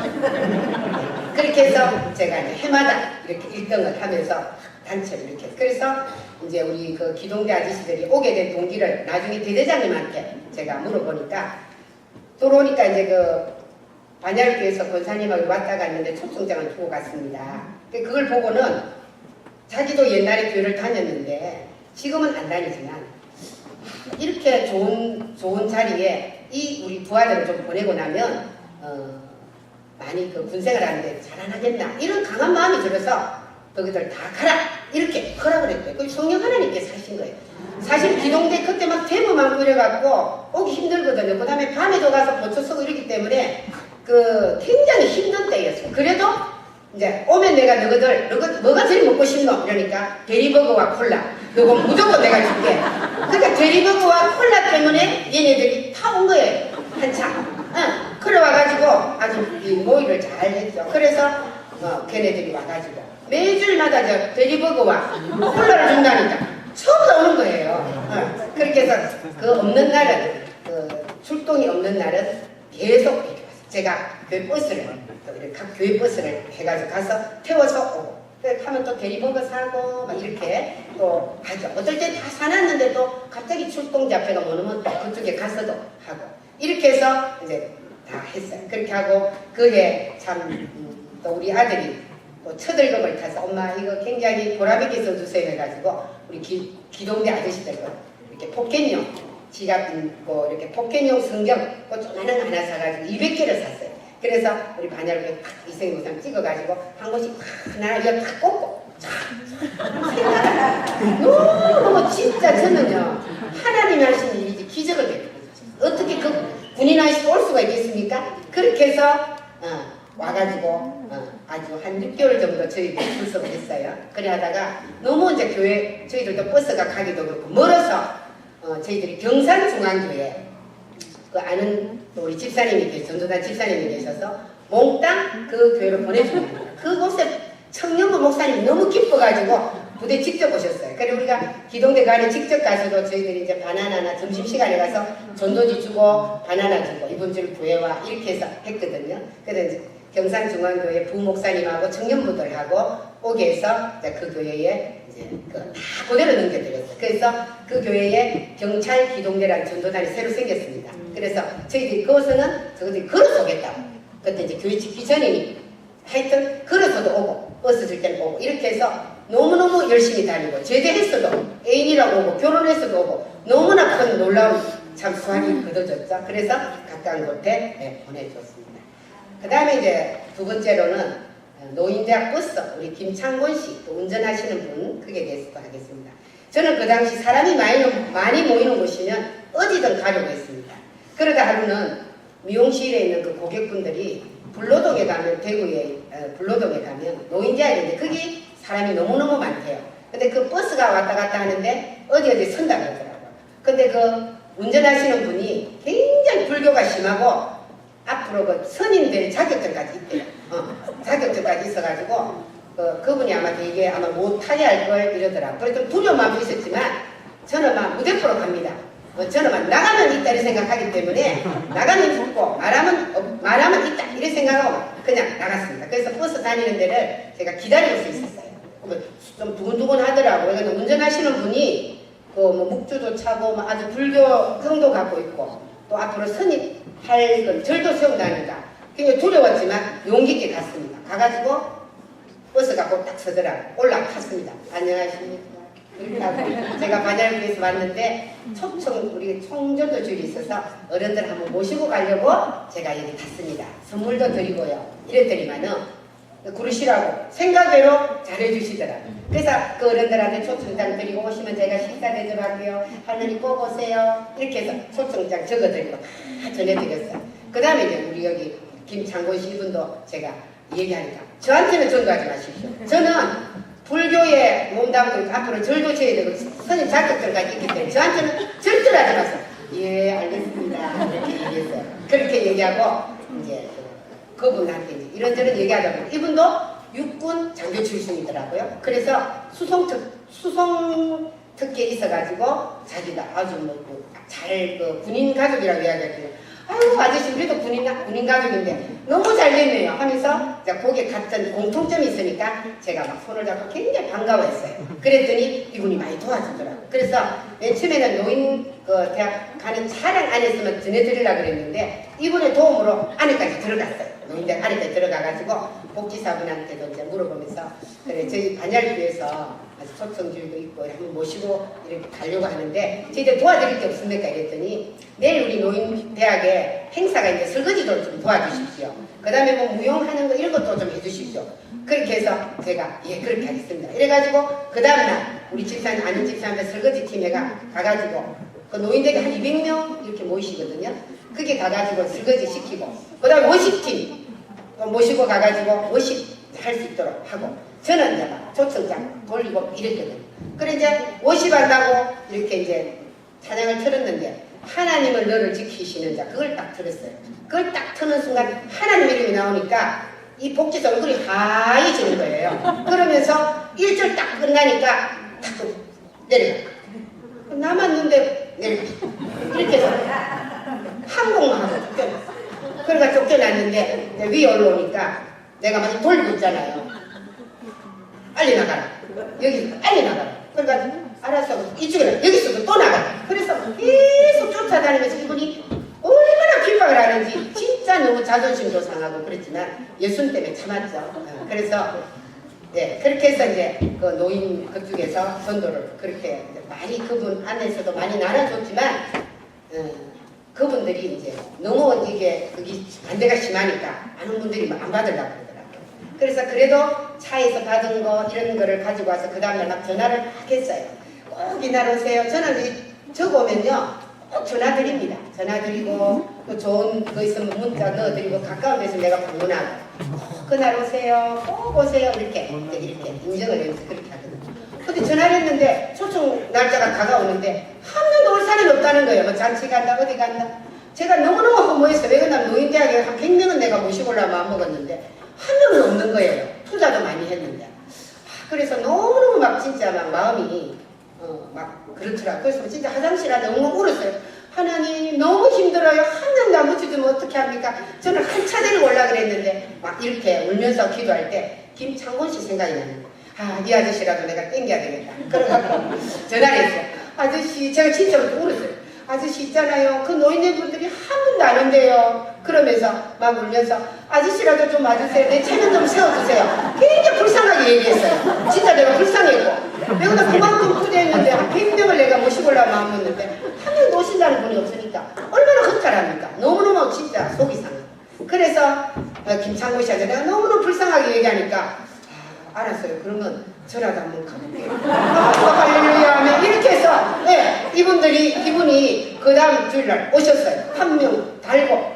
제가 이제 해마다 이렇게 1등을 하면서 단체를 이렇게 그래서 이제 우리 그 기동대 아저씨들이 오게 된 동기를 나중에 대대장님한테 제가 물어보니까 들어오니까 이제 반야롭교에서 권사님하고 왔다 갔는데 초청장을 두고 갔습니다. 그걸 보고는 자기도 옛날에 교회를 다녔는데 지금은 안 다니지만 이렇게 좋은 자리에 우리 부하들을 좀 보내고 나면 많이 군생활 하는데 잘 안 하겠나 이런 강한 마음이 들어서 너희들 다 가라 이렇게 허락을 했대요. 그 성령 하나님께서 하신 거예요. 사실 기동대 그때 막 대무 많고 이래갖고 오기 힘들거든요. 그 다음에 밤에도 가서 보초 쓰고 이러기 때문에 굉장히 힘든 때였어요. 그래도 이제 오면 내가 너희들 뭐가 제일 먹고 싶노? 이러니까 대리버거와 콜라 이거 무조건 내가 줄게. 그러니까 대리버거와 콜라 때문에 얘네들이 다 온 거예요. 한참. 그래 와가지고 아주 이 모의를 잘 했죠. 그래서 걔네들이 와가지고 매주일마다 저 대리버거와 콜라를 준다니까 처음 오는 거예요. 그렇게 해서 없는 날은 출동이 없는 날은 계속 이렇게 왔어요. 제가 교회 버스를 각 교회 버스를 해가지고 가서 태워서 오고 하면 또 대리버거 사고 막 이렇게 또 하죠. 어떨 때 다 사놨는데 또 갑자기 출동 잡혀가 모르면 그쪽에 가서도 하고 이렇게 해서 이제 다 했어요. 그렇게 하고 그해 참 또 우리 아들이 또 처들금을 타서 엄마 이거 굉장히 보람있게 써주세요 해가지고 우리 기동대 아저씨들 이렇게 포켓용 지갑 뭐 이렇게 포켓용 성경 조그마한 거 하나 사가지고 200개를 샀어요. 그래서 우리 반열에 탁 이생우상 찍어가지고 한 곳씩 하나 이거 탁 꽂고 너무 진짜 저는요 하나님이 하신 일이지 기적을 베풀어요. 어떻게 그 군인 아저씨 올 수가 있겠습니까? 그렇게 해서 와가지고 아주 한 6개월 정도 저희들 출석을 했어요. 그래 하다가 너무 이제 교회 저희들도 버스가 가기도 그렇고 멀어서 저희들이 경산중앙교회 그 아는 우리 집사님이 계셔 전도단 집사님이 계셔서 몽땅 그 교회로 보내줍니다. 그곳에 청년부 목사님이 너무 기뻐가지고 부대 직접 오셨어요. 그리고 우리가 기동대 간에 직접 가서도 저희들이 이제 바나나나 점심시간에 가서 전도지 주고 바나나 주고 이번 주 교회와 이렇게 해서 했거든요. 그래서 이제 경산중앙교회 부목사님하고 청년부들하고 오게 해서 그 교회에 이제 다 그대로 넘겨드렸어요. 그래서 그 교회에 경찰 기동대라는 전도단이 새로 생겼습니다. 그래서 저희들이 그것은 저희들이 걸어서 오겠다고. 그때 이제 교회 짓기 전이니 하여튼 걸어서도 오고 버스 줄 때는 오고 이렇게 해서 너무너무 열심히 다니고 제대했어도 애인이라고 오고 결혼했어도 오고 너무나 큰 놀라운 참 수완이 거둬졌죠. 그래서 가까운 곳에 보내줬습니다. 그 다음에 이제 두 번째로는 노인대학 버스 우리 김창곤 씨 운전하시는 분 그게 대해서도 하겠습니다. 저는 그 당시 사람이 많이 모이는 곳이면 어디든 가려고 했습니다. 그러다 하루는 미용실에 있는 그 고객분들이 불로동에 가면 대구에 불로동에 가면 노인대학이 있는데 거기 사람이 너무너무 많대요. 근데 그 버스가 왔다 갔다 하는데 어디 선다 그러더라고요. 근데 그 운전하시는 분이 굉장히 불교가 심하고 앞으로 그 선임될 자격증까지 있대요. 자격증까지 있어가지고 그분이 아마 되게 아마 못하게 할 걸 이러더라고요. 그래서 좀 두려운 마음도 있었지만 저는 막 무대포로 갑니다. 저는 막 나가면 있다 이렇게 생각하기 때문에 나가면 있고 말하면 있다 이렇게 생각하고 그냥 나갔습니다. 그래서 버스 다니는 데를 제가 기다릴 수 있었어요. 좀 두근두근 하더라고요. 그래서 운전하시는 분이 뭐 묵주도 차고 아주 불교 성도 갖고 있고 또 앞으로 선입할 건 절도 세운다니까 굉장히 두려웠지만 용기 있게 갔습니다. 가가지고 버스가 곧 딱 서더라고요. 올라탔습니다. 안녕하십니까. 이렇게 하고 제가 반야교에서 왔는데 우리 총전도 줄이 있어서 어른들 한번 모시고 가려고 제가 여기 탔습니다. 선물도 드리고요. 이랬더니만은 그러시라고 생각대로 잘해주시더라고요. 그래서 그 어른들한테 초청장 드리고 오시면 제가 식사 대접할게요. 할머니 꼭 오세요. 이렇게 해서 초청장 적어드리고 다 전해드렸어요. 그 다음에 이제 우리 여기 김창곤 씨 이분도 제가 얘기하니까 저한테는 전도하지 마십시오. 저는 불교에 몸담고 앞으로 절도 쳐야 되고 선임 자격증까지 있기 때문에 저한테는 절도를 하지 마세요. 예 알겠습니다. 이렇게 얘기했어요. 그렇게 얘기하고 이제 그분한테 이제 이런저런 얘기하다 보면 이분도 육군 장교 출신이더라고요. 그래서 수송특기에 있어가지고 자기가 아주 잘 군인 가족이라고 이야기했거든요. 아유 아저씨 우리도 군인 가족인데 너무 잘 됐네요 하면서 거기에 같은 공통점이 있으니까 제가 막 손을 잡고 굉장히 반가워했어요. 그랬더니 이분이 많이 도와주더라고요. 그래서 맨 처음에는 노인 대학 가는 차량 안에서만 전해드리려고 그랬는데 이분의 도움으로 안에까지 들어갔어요. 노인대학 안에까지 들어가가지고 복지사분한테도 이제 물어보면서 그래 저희 반야교에서 아주 초청줄도 있고 한번 모시고 이렇게 가려고 하는데 저희들 도와드릴 게 없습니까? 이랬더니 내일 우리 노인대학에 행사가 있는데 설거지도 좀 도와주십시오. 그 다음에 뭐 무용하는 거 이런 것도 좀 해주십시오. 그렇게 해서 제가 예 그렇게 하겠습니다. 이래가지고 그 다음날 우리 집사님 아는 집사님한테 설거지 팀에 가가지고 그 노인대가 한 200명 이렇게 모이시거든요. 그게 가가지고 설거지 시키고 그 다음에 워십팀 모시고 가가지고 워십 할 수 있도록 하고 저는 이제 막 초청장 돌리고 이랬거든요. 그래 이제 워십한다고 이렇게 이제 찬양을 틀었는데 하나님은 너를 지키시는 자 그걸 딱 들었어요. 그걸 딱 트는 순간 하나님 이름이 나오니까 이 복지사 얼굴이 하얘지는 거예요. 그러면서 1절 딱 끝나니까 탁 내려가. 남았는데 내려가. 이렇게 해서 항공만 하고 쫓겨났어. 그러니까 쫓겨났는데 위에 올라오니까 내가 막 돌리고 있잖아요. 빨리 나가라. 여기서 빨리 나가라. 그러니까 알았어. 이쪽에 여기서도 또 나가라. 그래서 계속 쫓아다니면서 이분이 얼마나 핍박을 하는지 진짜 너무 자존심도 상하고 그랬지만 예수님 때문에 참았죠. 그래서 네, 그렇게 해서 이제 그 노인 그쪽에서 전도를 그렇게 많이 그분 안에서도 많이 나눠줬지만 그분들이 이제 너무 이게 그게 반대가 심하니까 많은 분들이 안 받으려고 그러더라고요. 그래서 그래도 차에서 받은 거 이런 거를 가지고 와서 그 다음날 막 전화를 막 했어요. 꼭 이날 오세요. 저는 적어오면요 꼭 전화 드립니다. 전화 드리고 또 좋은 거 있으면 문자 넣어드리고 가까운 데서 내가 방문하고 그날 오세요. 꼭 오세요. 이렇게 인정을 해서 그렇게 하거든요. 근데 전화를 했는데 초청 날짜가 다가오는데 한 명도 올 사람이 없다는 거예요. 뭐 잔치 간다 어디 간다. 제가 너무너무 허무했어요. 왜 그러냐면 노인대학에 한 100명은 내가 모시고 오려고 마음먹었는데 한 명은 없는 거예요. 투자도 많이 했는데. 그래서 너무너무 막 진짜 막 마음이 막 그렇더라고요. 그래서 진짜 화장실 안에 엉엉 울었어요. 하나님 너무 힘들어요. 한 명도 안 붙여주면 어떻게 합니까? 저는 한 차대를 올라 그랬는데 막 이렇게 울면서 기도할 때 김창곤 씨 생각이 나는 거예요. 아, 이 아저씨라도 내가 땡겨야 되겠다. 그래갖고 전화를 했어요. 아저씨, 제가 진짜 울었어요. 아저씨 있잖아요. 그 노인네분들이 한 분도 안 온대요. 그러면서 막 울면서 아저씨라도 좀 와주세요. 내 체면 좀 세워주세요. 굉장히 불쌍하게 얘기했어요. 진짜 내가 불쌍했고. 내가 그만큼 투자했는데 한 100명을 내가 모시고 오려고 마음먹는데 한 명도 오신다는 분이 없으니까 얼마나 허탈합니까? 너무너무 진짜 속이 상해. 그래서 김창곤 씨한테 내가 너무너무 불쌍하게 얘기하니까 알았어요. 그러면 저라도 한번 가볼게요. 할렐루야 하면 이렇게 해서 이분이 그 다음 주일날 오셨어요. 한 명 달고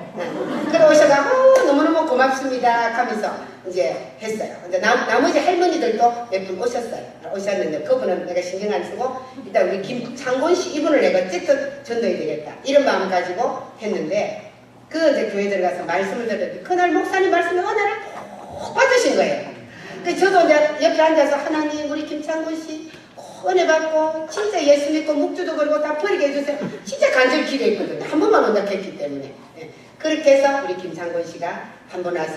그래 오셔가 너무너무 고맙습니다 하면서 이제 했어요. 근데 나머지 할머니들도 몇 분 오셨는데 그분은 내가 신경 안 쓰고 일단 우리 김창곤 씨 이분을 내가 어쨌든 전도해야 되겠다 이런 마음 가지고 했는데 그 이제 교회 들어가서 말씀을 들었는데 그날 목사님 말씀을 하나를 꼭 받으신 거예요. 저도 이제 옆에 앉아서 하나님 우리 김창곤 씨 은혜 받고 진짜 예수 믿고 묵주도 걸고 다 버리게 해주세요. 진짜 간절히 기도했거든요. 한 번만 온다고 했기 때문에. 그렇게 해서 우리 김창곤 씨가 한 번 와서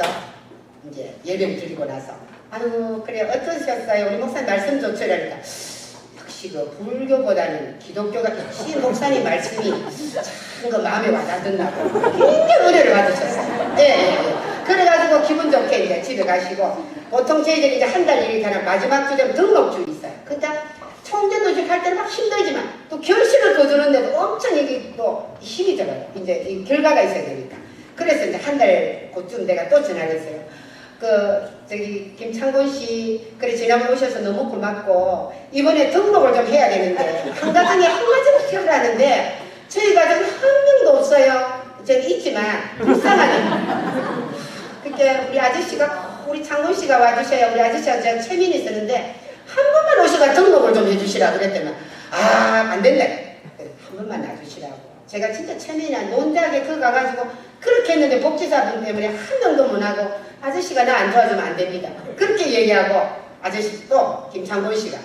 이제 예배를 드리고 나서 아유 그래 어떠셨어요? 우리 목사님 말씀 좋죠? 그러니까 역시 그 불교보다는 기독교가 역시 목사님 말씀이 참 그 마음에 와닿는다고 굉장히 은혜를 받으셨어요. 그래가지고 기분 좋게 이제 집에 가시고 보통 저희들이 이제 한 달 일이 가는 마지막 주점 등록주일이 있어요. 근데 총재도직 할 때는 막 힘들지만 또 결실을 거두는데도 엄청 이게 또 힘이 들어요. 이제 이 결과가 있어야 되니까. 그래서 이제 한 달 그쯤 내가 또 전화를 했어요. 저기 김창곤 씨 그래 지난번 오셔서 너무 고맙고 이번에 등록을 좀 해야 되는데 한 가정에 한 가정을 키우라는데 저희 가정은 한 명도 없어요. 저는 있지만 불쌍하네. 그렇게 우리 아저씨가 우리 창곤 씨가 와주셔야 우리 아저씨하고 제가 체면이 있었는데 한 번만 오셔가 등록을 좀 해주시라 그랬더니 안 된대. 한 번만 놔주시라고. 제가 진짜 체면이 안 논대하게 그거 가가지고 그렇게 했는데 복지사분 때문에 한 명도 못 하고 아저씨가 나 안 도와주면 안 됩니다. 그렇게 얘기하고 아저씨 또 김창곤 씨가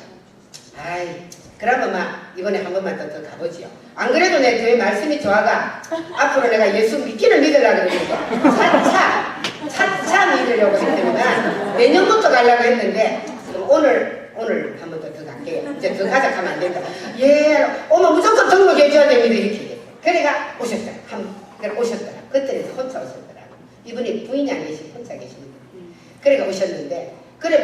그러면 막 이번에 한 번만 더 가보지요. 안 그래도 내 교회 말씀이 좋아가 앞으로 내가 예수 믿기를 믿으려고 그러니까 차차 믿으려고 했더니만 내년부터 가려고 했는데 오늘 한 번 더 갈게요. 이제 더 가자 하면 안 된다. 오면 무조건 등록해줘야 됩니다. 이렇게. 그래가 오셨어요. 오셨더라. 그때는 혼자 오셨더라. 이분이 부인이 안 계시고 혼자 계십니다. 그래가 오셨는데 그래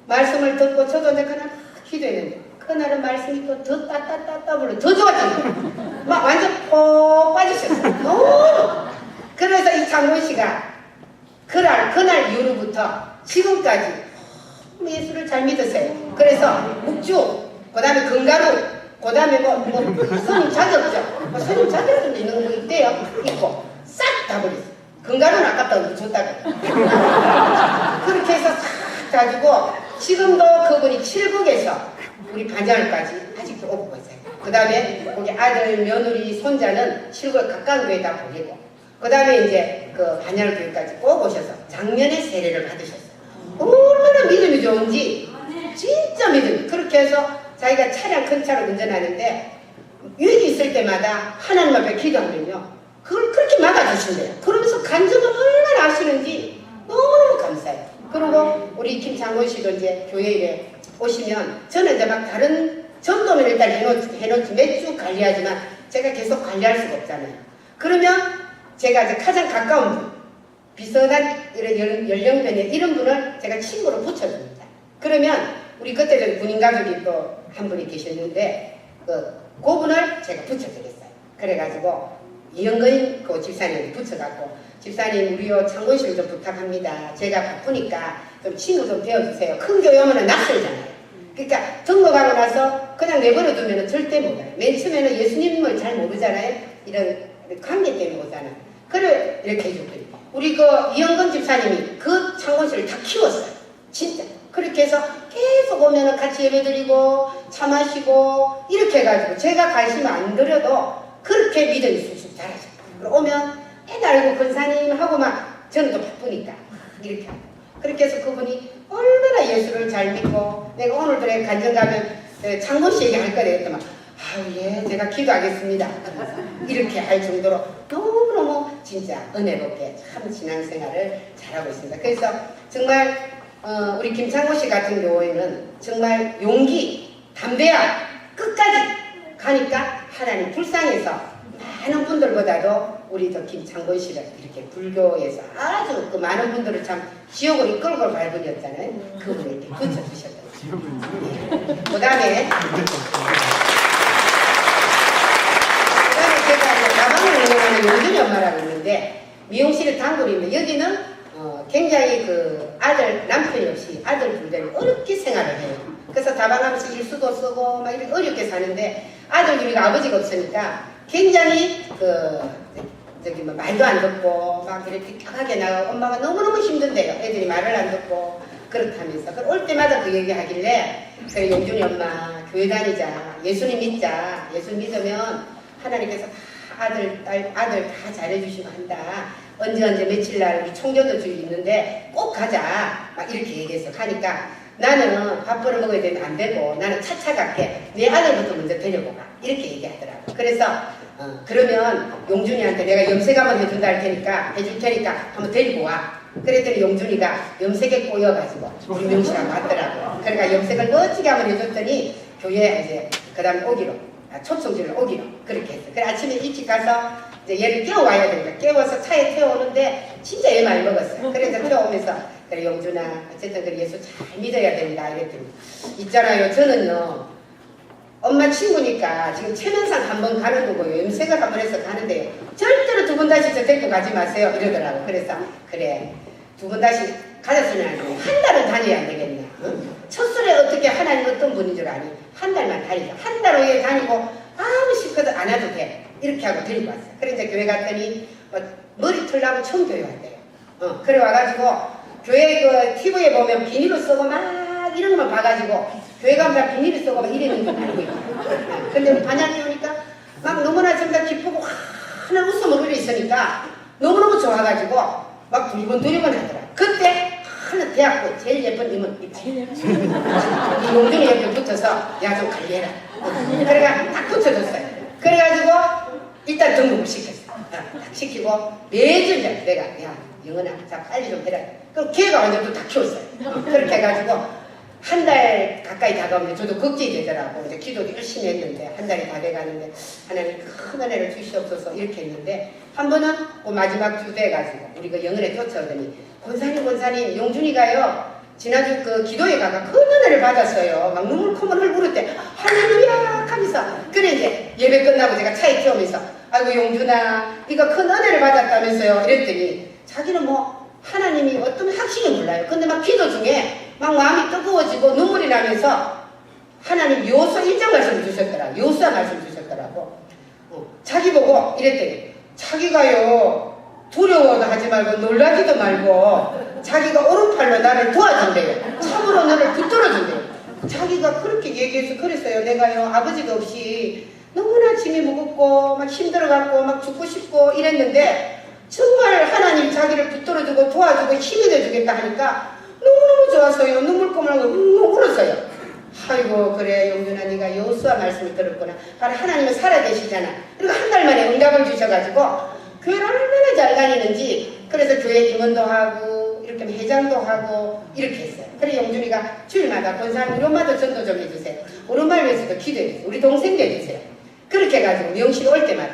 말씀을 듣고 저도 이제 그날 기도했는데 그날은 말씀이 또 더 따따따따 더 좋아졌어요. 막 완전 폭 빠지셨어요. 너무. 그래서 이 창곤 씨가 그날 이후로부터 지금까지 예수를 잘 믿으세요. 그래서 묵주, 그 다음에 건가루, 그 다음에 스님 자격증, 스님 자격증도 있는 거 있대요. 있고 싹 다 버렸어요. 건가루는 아깝다고 줬다고. 그렇게 해서 싹 가지고 지금도 그분이 칠국에서 우리 반장을까지 아직도 오고 있어요. 그 다음에 거기 아들, 며느리, 손자는 칠국 가까운 교회 다 보내고 그 다음에 이제 그 반야를 교회까지 꼭 오셔서 작년에 세례를 받으셨어요. 얼마나 믿음이 좋은지 진짜 믿음. 그렇게 해서 자기가 큰 차를 운전하는데 위기 있을 때마다 하나님 앞에 기도하면요 그걸 그렇게 막아주신대요. 그러면서 간증을 얼마나 하시는지 너무너무 감사해요. 그리고 우리 김창곤 씨도 이제 교회에 오시면 저는 이제 막 다른 전도면 일단 해놓지 몇 주 관리하지만 제가 계속 관리할 수가 없잖아요. 그러면 제가 이제 가장 가까운 분 비슷한 연령변에 이런 분을 제가 친구로 붙여줍니다. 그러면 우리 그때 군인 가족이 또 한 분이 계셨는데 그분을 제가 붙여드렸어요. 그래가지고 이영근 그 집사님 붙여갖고 집사님 우리요 창곤실 좀 부탁합니다. 제가 바쁘니까 좀 친구 좀 되어주세요. 큰 교회 오면은 낯설잖아요. 그러니까 등록하고 나서 그냥 내버려 두면 절대 몰라요. 맨 처음에는 예수님을 잘 모르잖아요. 이런 관계 때문에 오잖아요. 그래 이렇게 해줬더니 우리 그 이영근 집사님이 그 창곤실을 다 키웠어요. 진짜. 그렇게 해서 계속 오면은 같이 예배드리고 차 마시고 이렇게 해가지고 제가 관심 안 들여도 그렇게 믿음이 쑥쑥 자라죠. 오면 애달고 권사님 하고 막 저는 또 바쁘니까 이렇게 하고 그렇게 해서 그분이 얼마나 예수를 잘 믿고 내가 오늘들의 간증 가면 창곤 씨 얘기할 거래 했더만 예 제가 기도하겠습니다 이렇게 할 정도로 너무너무 진짜 은혜롭게 참 신앙생활을 잘하고 있습니다. 그래서 정말 우리 김창곤 씨 같은 경우에는 정말 용기 담대함 끝까지 가니까 하나님 불쌍해서 많은 분들보다도 우리 저 김창곤 씨를 이렇게 불교에서 아주 그 많은 분들을 참 지옥으로 이끌고 갈 분이었잖아요. 그분을 이렇게 붙여주셨거든요. 그 다음에 제가 이제 가방을 운영하는 용준이 엄마라고 있는데 미용실의 단골인데 여기는 굉장히 그 아들 남편이 없이 아들 둘째는 어렵게 생활을 해요. 그래서 다방하면서 일수도 쓰고 막 이렇게 어렵게 사는데 아들 둘이가 아버지가 없으니까 굉장히 저기 뭐 말도 안 듣고 막 이렇게 격하게 나가고 엄마가 너무너무 힘든데요. 애들이 말을 안 듣고 그렇다면서 올 때마다 그 얘기하길래 그래 용준이 엄마 교회 다니자 예수님 믿자 예수님 믿으면 하나님께서 다 아들 다 잘해주시고 한다. 언제 며칠 날 우리 총교도 주일 있는데 꼭 가자 막 이렇게 얘기해서 가니까 나는 밥 벌어 먹어야 되는데 안 되고 나는 차차 갈게 내 아들부터 먼저 데려고 가 이렇게 얘기하더라고. 그래서 그러면 용준이한테 내가 염색 한번 해준다 할 테니까 해줄 테니까 한번 데리고 와. 그랬더니 용준이가 염색에 꼬여가지고 우리 명실하고 왔더라고. 그러니까 염색을 멋지게 한번 해줬더니 교회에 이제 그 다음에 오기로 초청지를 오기로 그렇게 했어. 그래 아침에 일찍 가서 이제 얘를 깨워와야 되니까 깨워서 차에 태워오는데 진짜 얘 많이 먹었어요. 그래서 태워오면서 그래 용준아 어쨌든 그래 예수 잘 믿어야 된다 이랬더니 있잖아요. 저는요 엄마 친구니까 지금 최면상 한번 가는 거고요. 염색을 한번 해서 가는데 절대로 두 번 다시 저 데리고 가지 마세요 이러더라고. 그래서 그래 두 번 다시 가졌으면 안 돼. 한 달은 다녀야 안 되겠냐. 응? 첫술에 어떻게 하나님 어떤 분인 줄 아니? 한 달만 다니자. 한 달 후에 다니고 아무 시커도 안 와도 돼. 이렇게 하고 데리고 왔어요. 그래 이제 교회 갔더니 머리 털라고 처음 교회 왔대요. 그래 와가지고 교회 그 TV에 보면 비닐을 쓰고 막 이런 것만 봐가지고 교회 가면 다 비닐을 쓰고 막 이러는 건 알고 있고. 근데 우리 반장이 오니까 막 너무나 정말 기쁘고 하늘 웃음을 흘려 있으니까 너무너무 좋아가지고 막 두리번 하더라. 그때 하나 대학교 제일 예쁜 이모 이 용준이 옆에 붙어서 야 좀 관리해라. 그래가 딱 붙여줬어요. 그래가지고 일단 등록을 시켰어요. 딱 시키고 매주 내가 야 영은아 자 빨리 좀 해라. 그럼 걔가 완전 또 다 키웠어요. 그렇게 해가지고 한 달 가까이 다가오면 저도 걱정이 되더라고. 이제 기도도 열심히 했는데 한 달이 다 돼가는데 하나님 큰 은혜를 주시옵소서 이렇게 했는데 한 번은 그 마지막 주 돼가지고 우리 그 영은에 쫓아오더니 권사님 용준이가요 지난주 그 기도에 가가 큰 은혜를 받았어요. 막 눈물 콧물을 울을 때 할렐루야 하면서 그래 이제 예배 끝나고 제가 차에 태우면서 아이고 용준아 이거 큰 은혜를 받았다면서요 이랬더니 자기는 뭐 하나님이 어떤 확신이 몰라요. 근데 막 기도 중에 막 마음이 뜨거워지고 눈물이 나면서 하나님 요소 1장 말씀 주셨더라고. 요수와 말씀 주셨더라고. 자기 보고 이랬더니 자기가요 두려워도 하지 말고 놀라지도 말고 자기가 오른팔로 나를 도와준대요. 참으로 나를 붙들어준대요. 자기가 그렇게 얘기해서 그랬어요. 내가요 아버지가 없이 너무나 짐이 무겁고 막 힘들어갖고 막 죽고 싶고 이랬는데 정말 하나님 자기를 붙들어주고 도와주고 힘이 돼주겠다 하니까 너무너무 좋았어요. 눈물구멍을 울었어요. 아이고 그래 용준아 네가 여호수아 말씀을 들었구나. 바로 하나님은 살아계시잖아. 그리고 한 달 만에 응답을 주셔가지고 교회를 얼마나 잘 다니는지 그래서 교회 임원도 하고 이렇게 회장도 하고 이렇게 했어요. 그래 용준이가 주일마다 권사님 우리 엄마도 전도 좀 해주세요. 우리 엄마를 위해서도 기도해주세요. 우리 동생도 해주세요. 그렇게 해가지고 미용실 올 때마다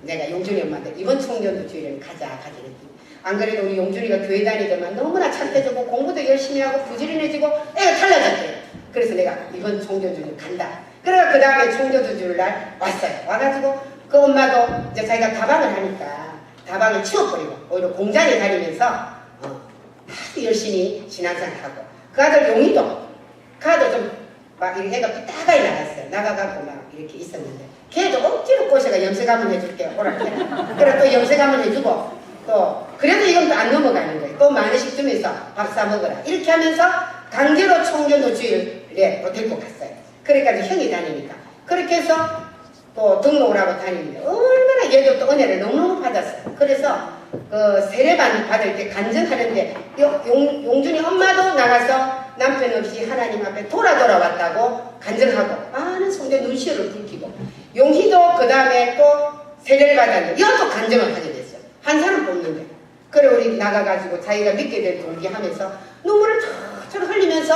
내가 용준이 엄마한테 이번 총련도 주일에는 가자 이랬더니 안 그래도 우리 용준이가 교회 다니더만 너무나 착해지고 공부도 열심히 하고 부지런해지고 애가 달라졌대요. 그래서 내가 이번 총련주일 간다. 그래가 그 다음에 총련주일 날 왔어요. 와가지고 그 엄마도 이제 자기가 다방을 하니까 다방을 치워버리고 오히려 공장에 다니면서 아주 열심히 신앙생활하고 그 아들 용희도 그 아들 좀 막 이렇게 애가 삐딱하게 나갔어요. 나가갖고 막 이렇게 있었는데 걔도 억지로 꼬셔가 염색하면 해줄게 오락해라. 그래 또 염색하면 해주고 또 그래도 이건 또 안 넘어가는 거예요. 또 만 원씩 주면서 밥 사 먹어라 이렇게 하면서 강제로 총견노주일에 또 데리고 갔어요. 그러니까 형이 다니니까 그렇게 해서 또 등록을 하고 다니는데 얼마나 얘도 또 은혜를 너무너무 받았어요. 그래서 그 세례반 받을 때 간증하는데 용준이 엄마도 나가서 남편 없이 하나님 앞에 돌아왔다고 간증하고 많은 성대 눈시울을 붉히고 용희도 그 다음에 또 세례를 받았는데 이것도 간증을 하게 됐어요. 한 사람 뽑는데 그래 우리 나가가지고 자기가 믿게 될 동기 하면서 눈물을 쫙쫙 흘리면서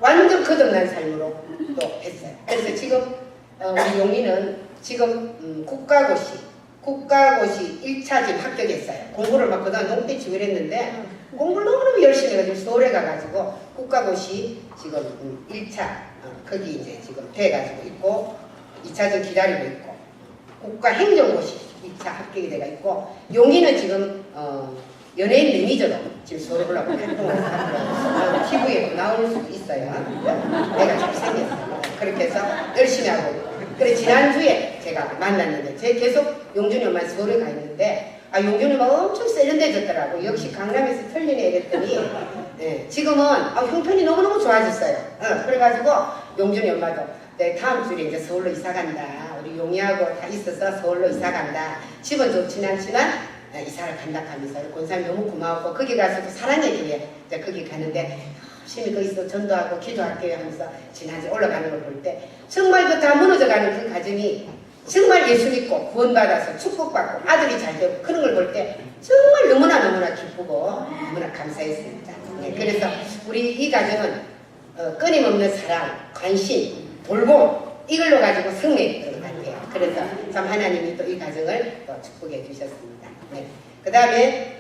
완전 거듭난 삶으로 또 했어요. 그래서 지금 우리 용희는 지금 국가고시 1차 지금 합격했어요. 공부를 막 그동안 농대치고 이랬는데 공부를 너무너무 열심히 해가지고 서울에 가가지고 국가고시 지금 1차 거기 이제 지금 돼가지고 있고 2차전 기다리고 있고 국가행정고시 2차 합격이 돼가 있고 용희는 지금 연예인 매니저로 지금 서울에 올라가고 활동을 하고 TV에 나올 수도 있어요. 내가 잘생겼어요. 그렇게 해서 열심히 하고 있고 그래 지난주에 제가 만났는데 제 계속 용준이 엄마 서울에 가 있는데 용준이 엄마가 엄청 세련돼졌더라고. 역시 강남에서 틀리네 이랬더니 네, 지금은 형편이 너무너무 좋아졌어요. 그래가지고 용준이 엄마도 네, 다음 주에 이제 서울로 이사 간다. 우리 용이하고 다 있어서 서울로 이사 간다. 집은 좀 지나치만 이사를 간다 하면서 권사님 너무 고마웠고 거기 가서 또 사랑의 교회 이제 거기 가는데 열심히 거기서 전도하고 기도할게요 하면서 지난주에 올라가는 걸 볼 때 정말 그 다 무너져가는 그 가정이 정말 예수 믿고 구원받아서 축복받고 아들이 잘 되고 그런 걸 볼 때 정말 너무나 기쁘고 너무나 감사했습니다. 네, 그래서 우리 이 가정은 끊임없는 사랑, 관심, 돌봄 이걸로 가지고 승리했던 것 같아요. 그래서 참 하나님이 또 이 가정을 또 축복해 주셨습니다. 네. 그 다음에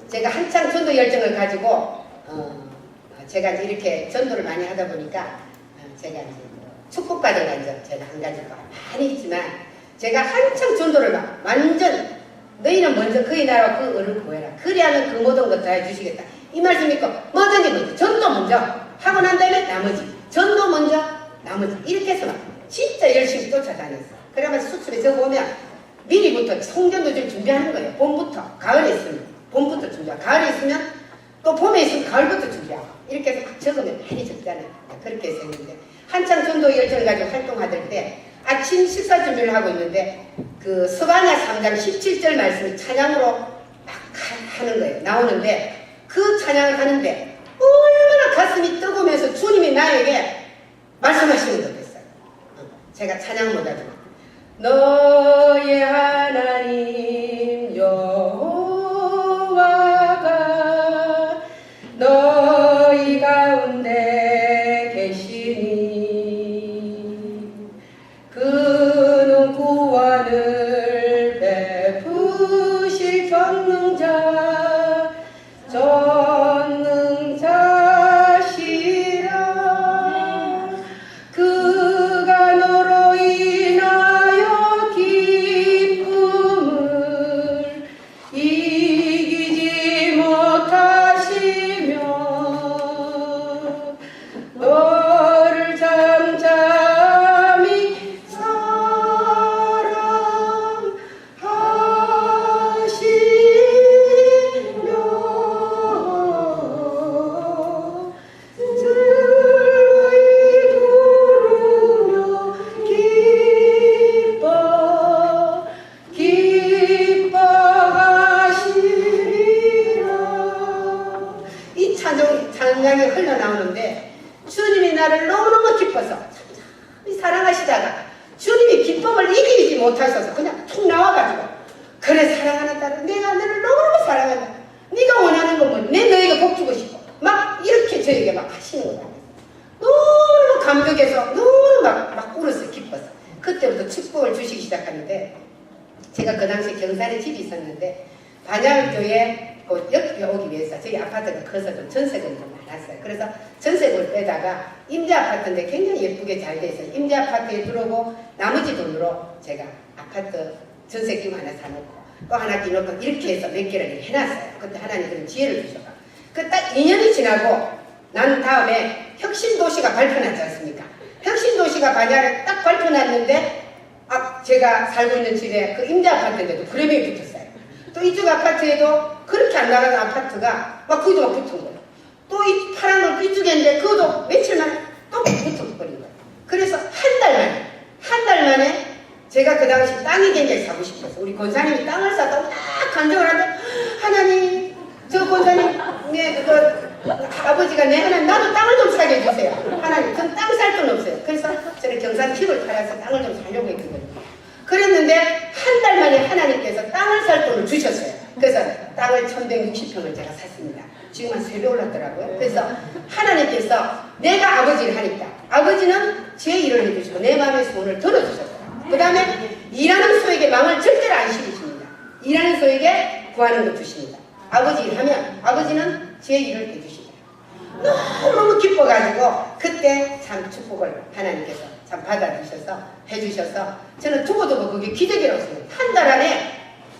제가 한창 전도 열정을 가지고 제가 이제 이렇게 전도를 많이 하다 보니까 제가 이제 축복받은 간적 제가 한 가지가 많이 있지만 제가 한창 전도를 막 완전 너희는 먼저 그의 나라와 그 의를 구해라. 그리하면 그 모든 것 다 해주시겠다. 이 말씀 믿고 뭐든지 먼저 전도 먼저 하고 난 다음에 나머지 전도 먼저 나머지 이렇게 해서 막 진짜 열심히 쫓아다녔어요. 그러면 수출에 저 보면 미리부터 성전도 좀 준비하는 거예요. 봄부터 가을에 있으면 봄부터 준비하고 가을에 있으면 또 봄에 있으면 가을부터 준비하고 이렇게 해서 막 적으면 많이 적잖아요. 그렇게 해서 했는데 한창 전도 열정을 가지고 활동하던 때 아침 식사 준비를 하고 있는데 그 스바냐 3장 17절 말씀을 찬양으로 막 하는 거예요. 나오는데 그 찬양을 하는데 얼마나 가슴이 뜨거우면서 주님이 나에게 말씀하시는 것 같았어요. 제가 찬양 못하지만 너의 하나님 여호와가 너희 가운데 계시니 그는 구원을 베푸실 전능자시라. 그가 너로 인하여 기쁨을 이기지 못하시며 너를 잠잠히 사랑하시며 즐거이 부르며 기뻐하시리라. 이 찬양이 흘러나오는데 주님이 나를 너무너무 기뻐서 참참히 사랑하시다가 주님이 기쁨을 이기지 못하셔서 그냥 툭 나와가지고 그래 사랑하는 딸은 내가 너를 너무너무 사랑한다. 네가 원하는 건 뭐? 내 너에게 복 주고 싶어. 막 이렇게 저에게 막 하시는 거다. 너무 감격해서 너무 막 울었어요. 기뻐서. 그때부터 축복을 주시기 시작하는데 제가 그 당시 경산에 집이 있었는데 반야교회 그 옆에 오기 위해서 저희 아파트가 커서 좀 전세금 좀 샀어요. 그래서 전세금을 빼다가 임대아파트인데 굉장히 예쁘게 잘 돼 있어요. 임대아파트에 들어오고 나머지 돈으로 제가 아파트 전세금 하나 사놓고 또 하나 끼놓고 이렇게 해서 몇 개를 해놨어요. 그때 하나님 그런 지혜를 주셔서 그 딱 2년이 지나고 난 다음에 혁신도시가 발표났지 않습니까? 혁신도시가 반야를 딱 발표났는데 제가 살고 있는 집에 그 임대아파트인데도 프레미엄이 붙었어요. 또 이쪽 아파트에도 그렇게 안 나가는 아파트가 막 거기도 막 붙은 거예요. 또 이 파란 걸 이쪽에 있는데 그것도 며칠 만에 또 붙어버린 거예요. 그래서 한 달 만에 제가 그 당시 땅이 굉장히 사고 싶어서 우리 권사님이 땅을 사다고 딱 간증을 하는데 하나님 저 권사님의 아버지가 내 하나님 나도 땅을 좀 사게 해주세요. 하나님 전 땅 살 돈 없어요. 그래서 저는 경산 팁을 팔아서 땅을 좀 사려고 했거든요. 그랬는데 한 달 만에 하나님께서 땅을 살 돈을 주셨어요. 그래서 땅을 1160평을 제가 샀습니다. 지금 한 3배 올랐더라고요. 그래서 하나님께서 내가 아버지를 하니까 아버지는 제 일을 해주시고 내 마음의 소원을 들어주셨어요. 그 다음에 일하는 소에게 망을 절대로 안 시키십니다. 일하는 소에게 구하는 것 주십니다. 아버지 일하면 아버지는 제 일을 해주시다. 너무너무 기뻐가지고 그때 참 축복을 하나님께서 참 받아주셔서 해주셔서 저는 두고두고 그게 기적이라고 생각해요. 한 달 안에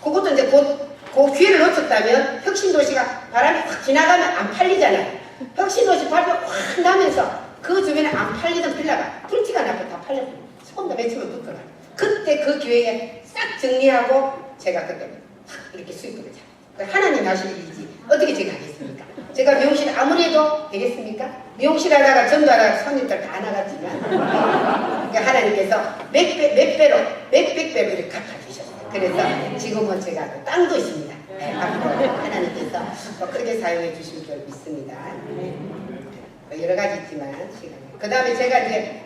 그것도 이제 그 기회를 놓쳤다면 혁신도시가 바람이 확 지나가면 안 팔리잖아요. 혁신도시 발표 확 나면서 그 주변에 안 팔리던 빌라가 불티가 나고 다 팔렸어요. 처음부터 며칠만 붙더라. 그때 그 기회에 싹 정리하고 제가 그때 확 이렇게 수익을 잡아요. 하나님 하실 일이지 어떻게 제가 하겠습니까? 제가 미용실 아무리 해도 되겠습니까? 미용실 하다가 전도하다가 손님들 다 나갔지만 하나님께서 몇백 배로 이렇게 갚아주셨어요. 그래서 지금은 제가 그 땅도 있습니다. 네, 앞으로 하나님께서 크게 사용해 주실 줄 믿습니다. 여러 가지 있지만 그 다음에 제가 이제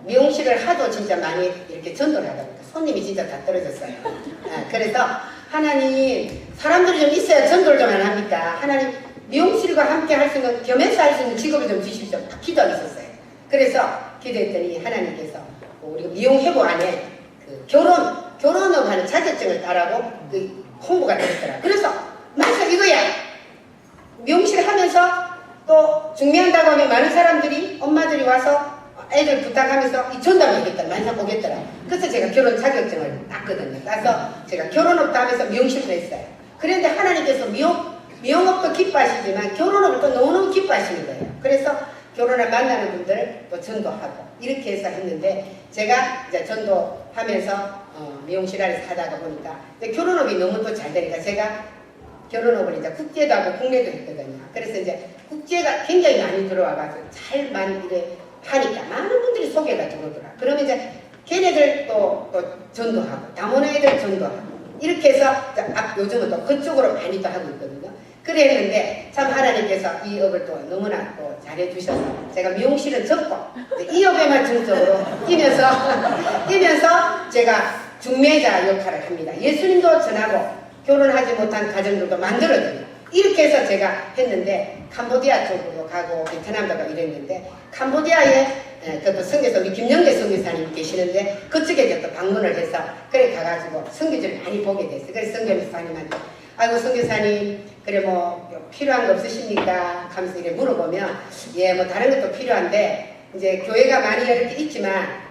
미용실을 하도 진짜 많이 이렇게 전도를 하다 보니까 손님이 진짜 다 떨어졌어요. 그래서 하나님 사람들이 좀 있어야 전도를 좀 안 합니까? 하나님 미용실과 함께 할 수 있는 겸해서 할 수 있는 직업을 좀 주십시오. 기도하고 있었어요. 그래서 기도했더니 하나님께서 우리 미용회보 안에 그 결혼업 하는 자격증을 따라고 그 홍보가 됐더라. 그래서 맞아 이거야. 미용실 하면서 또 중매한다고 하면 많은 사람들이 엄마들이 와서 애들 부탁하면서 이 전담을 하겠다 만사 보겠더라. 그래서 제가 결혼 자격증을 땄거든요. 따서 제가 결혼업도 하면서 미용실도 했어요. 그런데 하나님께서 미용업도 기뻐하시지만 결혼업을 또 너무너무 기뻐하시는 거예요. 그래서 결혼을 만나는 분들 또 전도하고 이렇게 해서 했는데 제가 이제 전도하면서 미용실 안에서 하다가 보니까 결혼업이 너무 또 잘 되니까 제가 결혼업을 이제 국제도 하고 국내도 했거든요. 그래서 이제 국제가 굉장히 많이 들어와가지고 잘만 이래 하니까 많은 분들이 소개가 들어오더라. 그러면 이제 걔네들 또 전도하고 다문화 애들 전도하고 이렇게 해서 요즘은 또 그쪽으로 많이 또 하고 있거든요. 그랬는데 참 하나님께서 이 업을 또 너무나 또 잘해주셔서 제가 미용실은 접고 이 업에만 중점으로 뛰면서 제가 중매자 역할을 합니다. 예수님도 전하고 결혼하지 못한 가정들도 만들어드리고 이렇게 해서 제가 했는데 캄보디아 쪽으로 가고 베트남도 가고 이랬는데 캄보디아에 그것도 선교사 우리 김영대 선교사님 계시는데 그쪽에 이제 또 방문을 해서 그래 가가지고 선교지를 많이 보게 됐어요. 그래서 선교사님한테 아이고 선교사님 그래 뭐 필요한 거 없으십니까? 하면서 이렇게 물어보면 예 뭐 다른 것도 필요한데 이제 교회가 많이 이렇게 있지만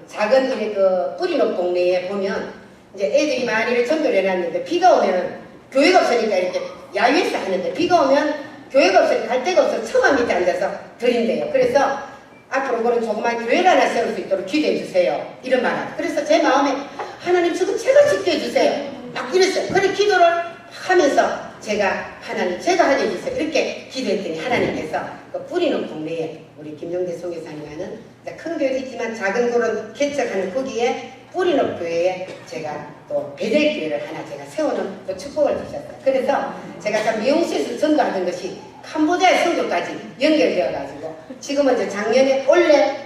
작은 이렇게 그 뿌리높 동네에 보면 이제 애들이 많이 이렇게 전도를 해놨는데 비가 오면은 교회가 없으니까 이렇게 야외에서 하는데 비가 오면 교회가 없으니까 갈 데가 없어서 처마 밑에 앉아서 드린대요. 그래서 앞으로 그런 조그만 교회를 하나 세울 수 있도록 기도해 주세요. 이런 말 하고. 그래서 제 마음에 하나님 저거 제가 짓게 해주세요. 막 이랬어요. 그래 기도를 하면서 제가 하나님 제가 하게 해주세요. 이렇게 기도했더니 하나님께서 그 뿌리는 동네에 우리 김용대 선교사님 하는 큰 교회도 있지만 작은 그런 개척하는 거기에 뿌리는 교회에 제가 또 베델교회를 하나 제가 세우는 또 축복을 주셨어요. 그래서 제가 참 미용실에서 전도하던 것이 캄보디아의 선교까지 연결되어가지고 지금은 이제 작년에 올해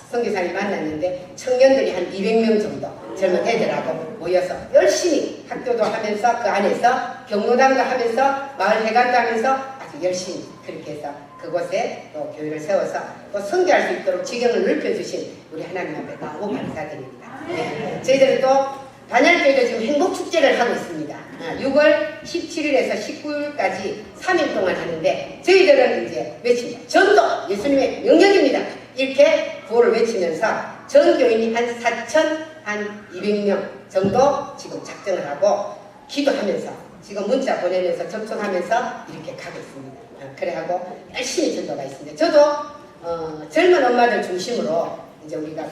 선교사님 만났는데 청년들이 한 200명 정도 젊은 애들하고 모여서 열심히 학교도 하면서 그 안에서 경로당도 하면서 마을 회관도 하면서 아주 열심히 그렇게 해서 그곳에 또 교회를 세워서 또 선교할 수 있도록 지경을 넓혀주신 우리 하나님 앞에 너무 감사드립니다. 네. 저희들은 또 단열교회도 지금 행복축제를 하고 있습니다. 6월 17일에서 19일까지 3일 동안 하는데 저희들은 이제 외칩니다. 전도 예수님의 명령입니다. 이렇게 구호를 외치면서 전교인이 한 4,200명 정도 지금 작정을 하고 기도하면서 지금 문자 보내면서 접촉하면서 이렇게 가고 있습니다. 그래하고 열심히 전도가 있습니다. 저도 젊은 엄마들 중심으로 이제 우리가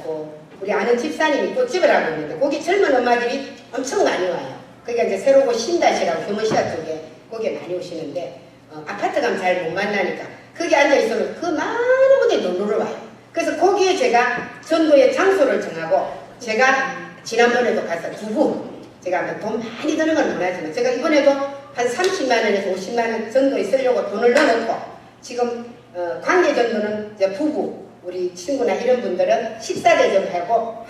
우리 아는 집사님이 꽃집을 하고 있는데 거기 젊은 엄마들이 엄청 많이 와요. 그게 이제 새로고 신다시라고 휴먼시아 쪽에 거기에 많이 오시는데 아파트 가면 잘 못 만나니까 거기 앉아있으면 그 많은 분들이 놀러 와요. 그래서 거기에 제가 전도의 장소를 정하고 제가 지난번에도 가서 제가 돈 많이 드는 건 몰라지만 제가 이번에도 한 30만원에서 50만원 전도에 쓰려고 돈을 넣어놓고 지금 관계전도는 이제 부부 우리 친구나 이런 분들은 식사 대접을 하고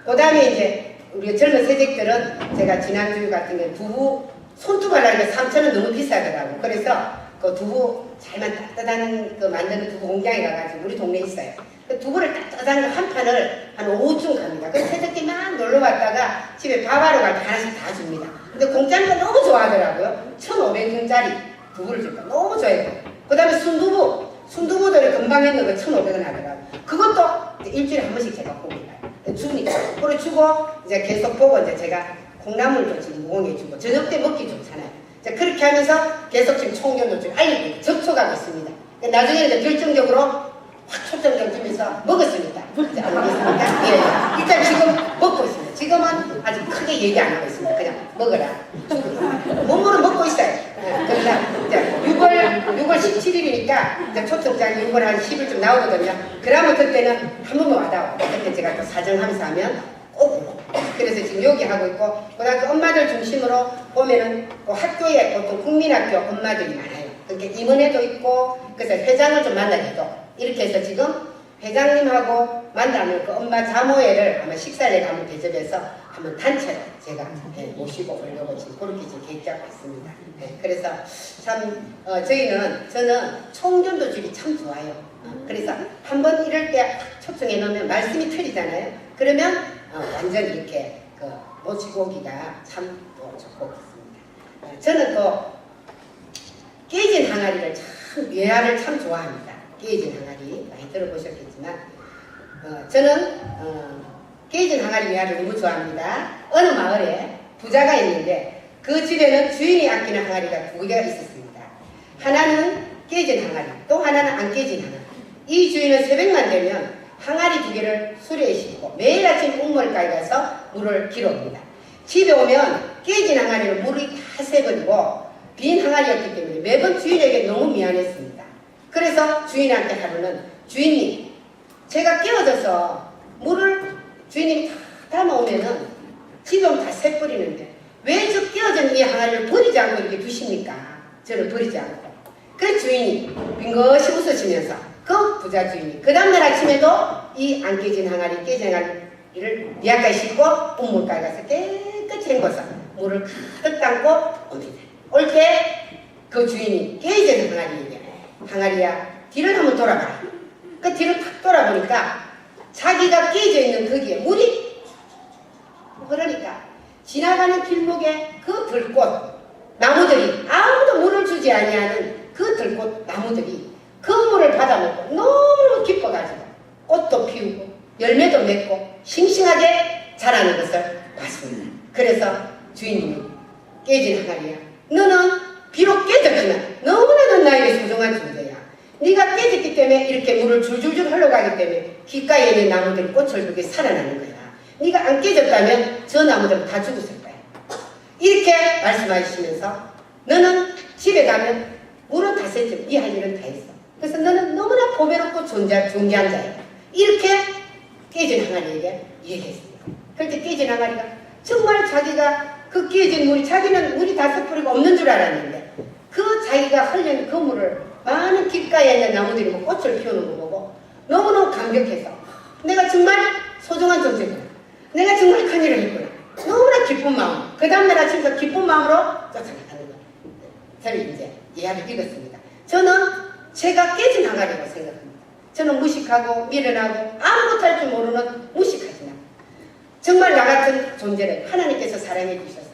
그 다음에 이제 우리 젊은 세댁들은 제가 지난주 같은 경우 두부 손두부 하려니까 3,000원 너무 비싸더라고. 그래서 그 두부 잘만 따뜻한 그 만드는 두부 공장에 가가지고 우리 동네에 있어요. 그 두부를 따뜻한 한 판을 한 오후쯤 갑니다. 그래서 세댁들이 막 놀러 왔다가 집에 밥하러 갈 때 하나씩 다 줍니다. 근데 공짜니까 너무 좋아하더라고요. 1,500원짜리 두부를 줄까 너무 좋아해요. 그 다음에 순두부들이 금방 했는 거 1,500원 하더라고요. 그것도 일주일에 한 번씩 제가 봅니다. 주니까 그걸 주고 이제 계속 보고 이제 제가 콩나물도 지금 무공해 주고 저녁 때 먹기 좋잖아요. 이제 그렇게 하면서 계속 지금 총견도 좀 알리고 접촉하고 있습니다. 나중에 이제 결정적으로 확 초점을 주면서 먹었으니까 이제 알겠습니까? 예. 일단 지금 먹고 있습니다. 지금은 아주 크게 얘기 안 하고 있습니다. 그냥 먹어라. 몸으로 먹고 있어요. 그러나 이제 6월 17일이니까 이제 초점장이 6월 한 10일쯤 나오거든요. 그러면 그때는 한 번만 와다오. 그때 제가 또 사정하면서 하면 꼭 그래서 지금 여기 하고 있고 고등학교 엄마들 중심으로 보면은 학교에 보통 국민학교 엄마들이 많아요. 그러니까 임원회도 있고 그래서 회장을 좀 만나기도 이렇게 해서 지금 회장님하고 만나는 그 엄마 자모회를 아마 식사를 내가 한번 대접해서 한번 단체로 제가 모시고 오려고 지금 그렇게 지금 계획 잡고 있습니다. 그래서 참 저는 총전도집이 참 좋아요. 그래서 한번 이럴 때 초청해 놓으면 말씀이 틀리잖아요. 그러면 완전히 이렇게 모시고 오기가 참 좋고 그렇습니다. 저는 또 깨진 항아리를 참 외화를 참 좋아합니다. 깨진 항아리 많이 들어보셨겠지만 저는 깨진 항아리 외화를 너무 좋아합니다. 어느 마을에 부자가 있는데 그 집에는 주인이 아끼는 항아리가 2개가 있었습니다. 하나는 깨진 항아리, 또 하나는 안 깨진 항아리. 이 주인은 새벽만 되면 항아리 2개를 수레에 싣고 매일 아침 우물가에 가서 물을 길어옵니다. 집에 오면 깨진 항아리를 물이 다 새버리고 빈 항아리였기 때문에 매번 주인에게 너무 미안했습니다. 그래서 주인한테 하루는 주인님, 제가 깨어져서 물을 주인님이 다 담아오면은 집에 오면 다 새버리는데 왜 저 깨어진 이 항아리를 버리지 않고 이렇게 두십니까? 저를 버리지 않고. 그 주인이 빙긋이 웃으시면서 그 부자 주인이 그 다음날 아침에도 이 안 깨진 항아리, 깨진 항아리를 미약하게 싣고 우물가에 가서 깨끗이 헹궈서 물을 가득 담고 옵니다. 올 때 그 주인이 깨진 항아리에게 항아리야 뒤를 한번 돌아봐라. 그 뒤를 탁 돌아보니까 자기가 깨져 있는 거기에 물이 그러니까 지나가는 길목에 그 들꽃 나무들이 아무도 물을 주지 아니하는 그 들꽃 나무들이 그 물을 받아먹고 너무너무 기뻐가지고 꽃도 피우고 열매도 맺고 싱싱하게 자라는 것을 봤습니다. 그래서 주인님이 깨진 항아리야, 너는 비록 깨졌지만 너무나도 나에게 소중한 존재야. 네가 깨졌기 때문에 이렇게 물을 줄줄줄 흘러가기 때문에 귓가에 있는 나무들이 꽃을 그게 살아나는 거야. 네가 안 깨졌다면 저 나무들은 다 죽었을 거야. 이렇게 말씀하시면서 너는 집에 가면 물은 다 샜지만 네 할 일은 다 했어. 그래서 너는 너무나 보배롭고 존재한 자야. 이렇게 깨진 항아리에게 얘기했습니다. 그런데 깨진 항아리가 정말 자기가 그 깨진 물이 자기는 물이 다 섞어버리고 없는 줄 알았는데 그 자기가 흘린 그 물을 많은 길가에 있는 나무들이 뭐 꽃을 피우는 거 보고 너무너무 감격해서 내가 정말 소중한 존재구나. 내가 정말 큰일을 했구나. 너무나 기쁜 마음. 그 다음날 아침부터 기쁜 마음으로 쫓아나가는 거예요. 저는 이제 이야기를 읽었습니다. 저는 제가 깨진 항아리라고 생각합니다. 저는 무식하고 미련하고 아무것도 할 줄 모르는 무식하지만 정말 나 같은 존재를 하나님께서 사랑해 주셔서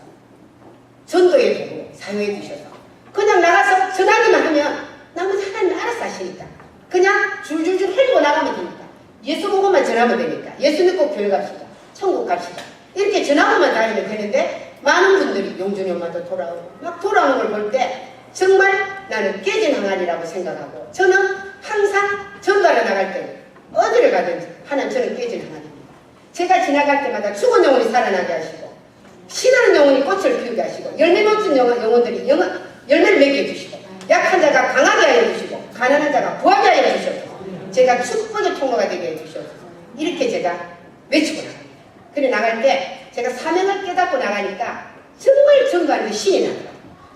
전도의 도구 사용해 주셔서 그냥 나가서 전하기만 하면 나머지 하나님 알아서 하시니까 그냥 줄줄줄 흘리고 나가면 되니까 예수 보고만 전하면 되니까 예수 믿고 교회 갑시다. 천국 갑시다. 이렇게 전하고만 다니면 되는데 많은 분들이 용준이 엄마도 돌아오고 막 돌아오는 걸 볼 때 정말 나는 깨진 항아리라고 생각하고 저는 항상 전도하러 나갈 때 어디를 가든지 하나님 저는 깨진 항아리입니다. 제가 지나갈 때마다 죽은 영혼이 살아나게 하시고 신하는 영혼이 꽃을 피우게 하시고 열매 맺은 영혼들이 열매를 맺게 해주시고 약한 자가 강하게 하여 주시고 가난한 자가 부하게 하여 주셔서 제가 축복의 통로가 되게 해주셔서 이렇게 제가 외치고 나갑니다. 그래 나갈 때 제가 사명을 깨닫고 나가니까 정말 전도하는데 신이 나더라고요.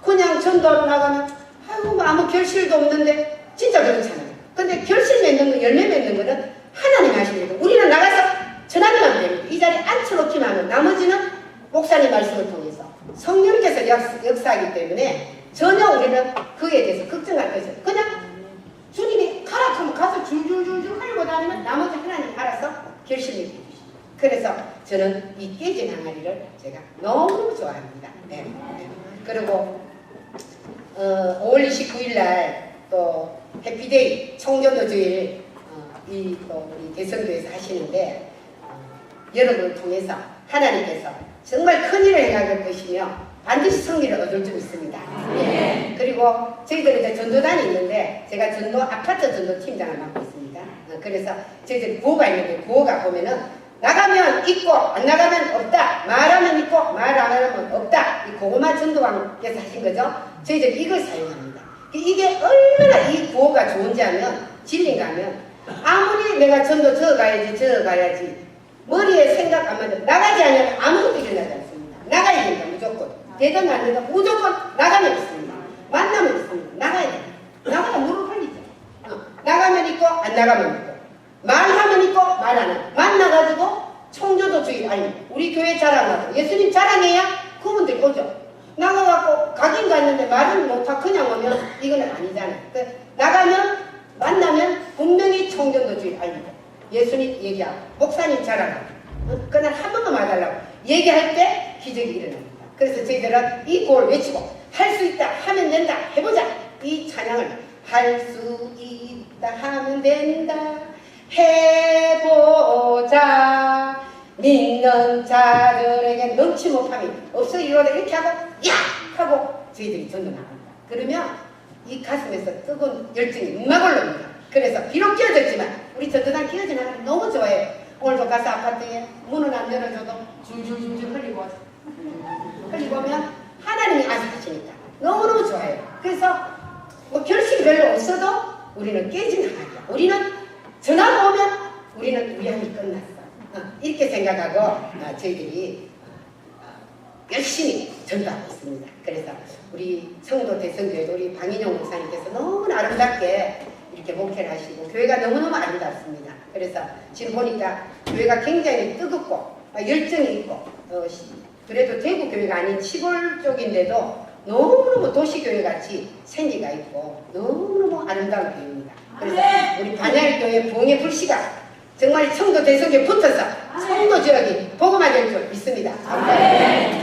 그냥 전도하러 나가면 아이고 아무 결실도 없는데 진짜 그렇잖아요. 근데 결실 맺는 거 열매 맺는 거는 하나님 하시는 거고 우리는 나가서 전하기만 됩니다. 이 자리에 앉혀놓기만 하면 나머지는 목사님 말씀을 통해서 성령께서 역사하기 때문에 전혀 우리는 그에 대해서 걱정할 것이 없어요. 그냥 주님이 가라 하면 가서 줄줄줄줄 흘리고 다니면 나머지 하나님 알아서 결실을 해주시죠. 그래서 저는 이 깨진 항아리를 제가 너무 좋아합니다. 네. 그리고 5월 29일 날 또 해피데이 청년도 주일 또 우리 대성교에서 하시는데 여러분을 통해서 하나님께서 정말 큰 일을 행할 것이며 반드시 승리를 얻을 줄 있습니다. 네. 그리고 저희들은 이제 전도단이 있는데 제가 전도 아파트 전도 팀장을 맡고 있습니다. 그래서 저희들이 구호가 있는데 구호가 보면은 나가면 있고 안 나가면 없다. 말하면 있고 말 안 하면 없다. 이 고구마 전도왕께서 하신 거죠. 저희들이 이걸 사용합니다. 이게 얼마나 이 구호가 좋은지 하면 진리인가 하면 아무리 내가 전도 저 가야지 머리에 생각 안 맞아 나가지 않으면 아무것도 일어나지 않습니다. 나가야 된다 무조건. 되든 안 되든 무조건 나가면 있습니다. 만나면 있습니다. 나가야 된다. 나가야 무릎 흘리죠. 나가면 있고 안 나가면 있고 말하면 있고 말 안 하고 만나가지고 청조도 주일 아니 우리 교회 자랑하고 예수님 자랑해야 그분들 오죠. 나가갖고 가긴 갔는데 말은 못하고 그냥 오면 이거는 아니잖아요. 나가면 만나면 분명히 청전도 주일 알리고 예수님 얘기하고 목사님 자랑하고 그날 한 번만 와달라고 얘기할 때 기적이 일어납니다. 그래서 저희들은 이 구호를 외치고 할 수 있다 하면 된다 해보자 이 찬양을 할 수 있다 하면 된다 해보자 믿는 자들에게 넘치 못함이 없어 이러다 이렇게 하고 야! 하고 저희들이 전도 나갑니다. 그러면 이 가슴에서 뜨거운 열정이 막 올라옵니다. 그래서 비록 끼어졌지만 우리 전도단 끼어진 하나님 너무 좋아해요. 오늘도 가서 아파트에 문은 안 열어줘도 줄줄줄줄 흘리고 오면 하나님이 아직하시니까 너무너무 좋아해요. 그래서 뭐 결실이 별로 없어도 우리는 깨진 하나님이야. 우리는 전화가 오면 우리는 위함이 끝났어. 이렇게 생각하고 저희들이 열심히 전도하고 있습니다. 그래서 우리 성도 대성교회도 우리 방인용 목사님께서 너무 아름답게 이렇게 목회를 하시고 교회가 너무너무 아름답습니다. 그래서 지금 보니까 교회가 굉장히 뜨겁고 열정이 있고 그래도 대구 교회가 아닌 시골 쪽인데도 너무너무 도시교회 같이 생기가 있고 너무너무 아름다운 교회입니다. 그래서 우리 반야교회 부흥의 불씨가 정말 청도 대성교에 붙어서 청도 지역이 복음화 될 줄 믿습니다. 아멘.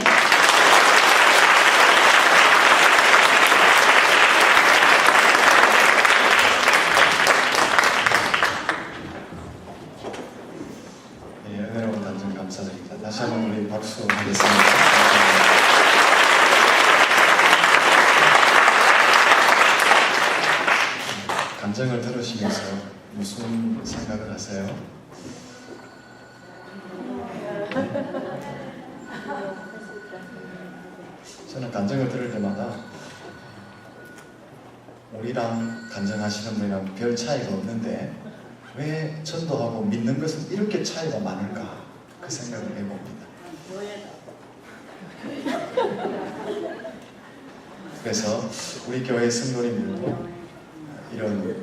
네, 은혜로운 단전 감사드립니다. 다시 한번 우리 박수 하겠습니다. 간증을 들으시면서 무슨 생각을 하세요? 저는 간증을 들을 때마다 우리랑 간증하시는 분이랑 별 차이가 없는데 왜 전도하고 믿는 것은 이렇게 차이가 많을까 그 생각을 해봅니다. 그래서 우리 교회 성도님들도 이런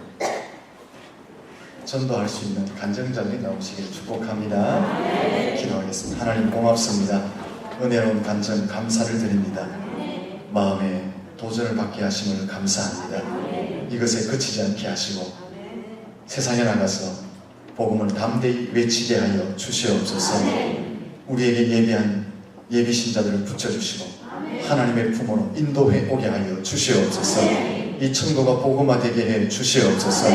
전도할 수 있는 간증자들이 나오시길 축복합니다. 기도하겠습니다. 하나님 고맙습니다. 은혜로운 간증 감사를 드립니다. 마음에 도전을 받게 하심을 감사합니다. 이것에 그치지 않게 하시고 세상에 나가서 복음을 담대히 외치게 하여 주시옵소서. 우리에게 예비한 예비신자들을 붙여주시고 하나님의 품으로 인도해 오게 하여 주시옵소서. 이 청도가 복음화되게 해 주시옵소서.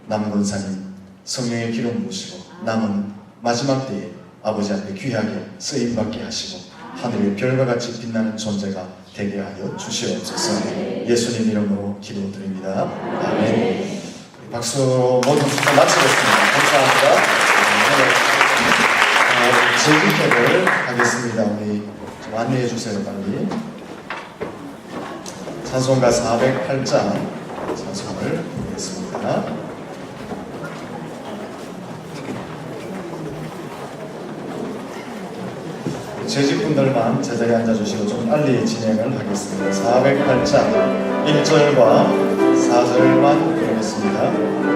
남권사님 성령의 기름 부으시고 남은 마지막 때에 아버지 앞에 귀하게 쓰임받게 하시고 하늘의 별과 같이 빛나는 존재가 되게 하여 주시옵소서. 예수님 이름으로 기도드립니다. 아멘. 박수로 모든 수고 마치겠습니다. 감사합니다. 재집회를 하겠습니다. 우리 좀 안내해 주세요, 빨리. 찬송가 408장 찬송을 부르겠습니다. 재직분들만 제자리에 앉아주시고 좀 빨리 진행을 하겠습니다. 408장 1절과 4절만 부르겠습니다.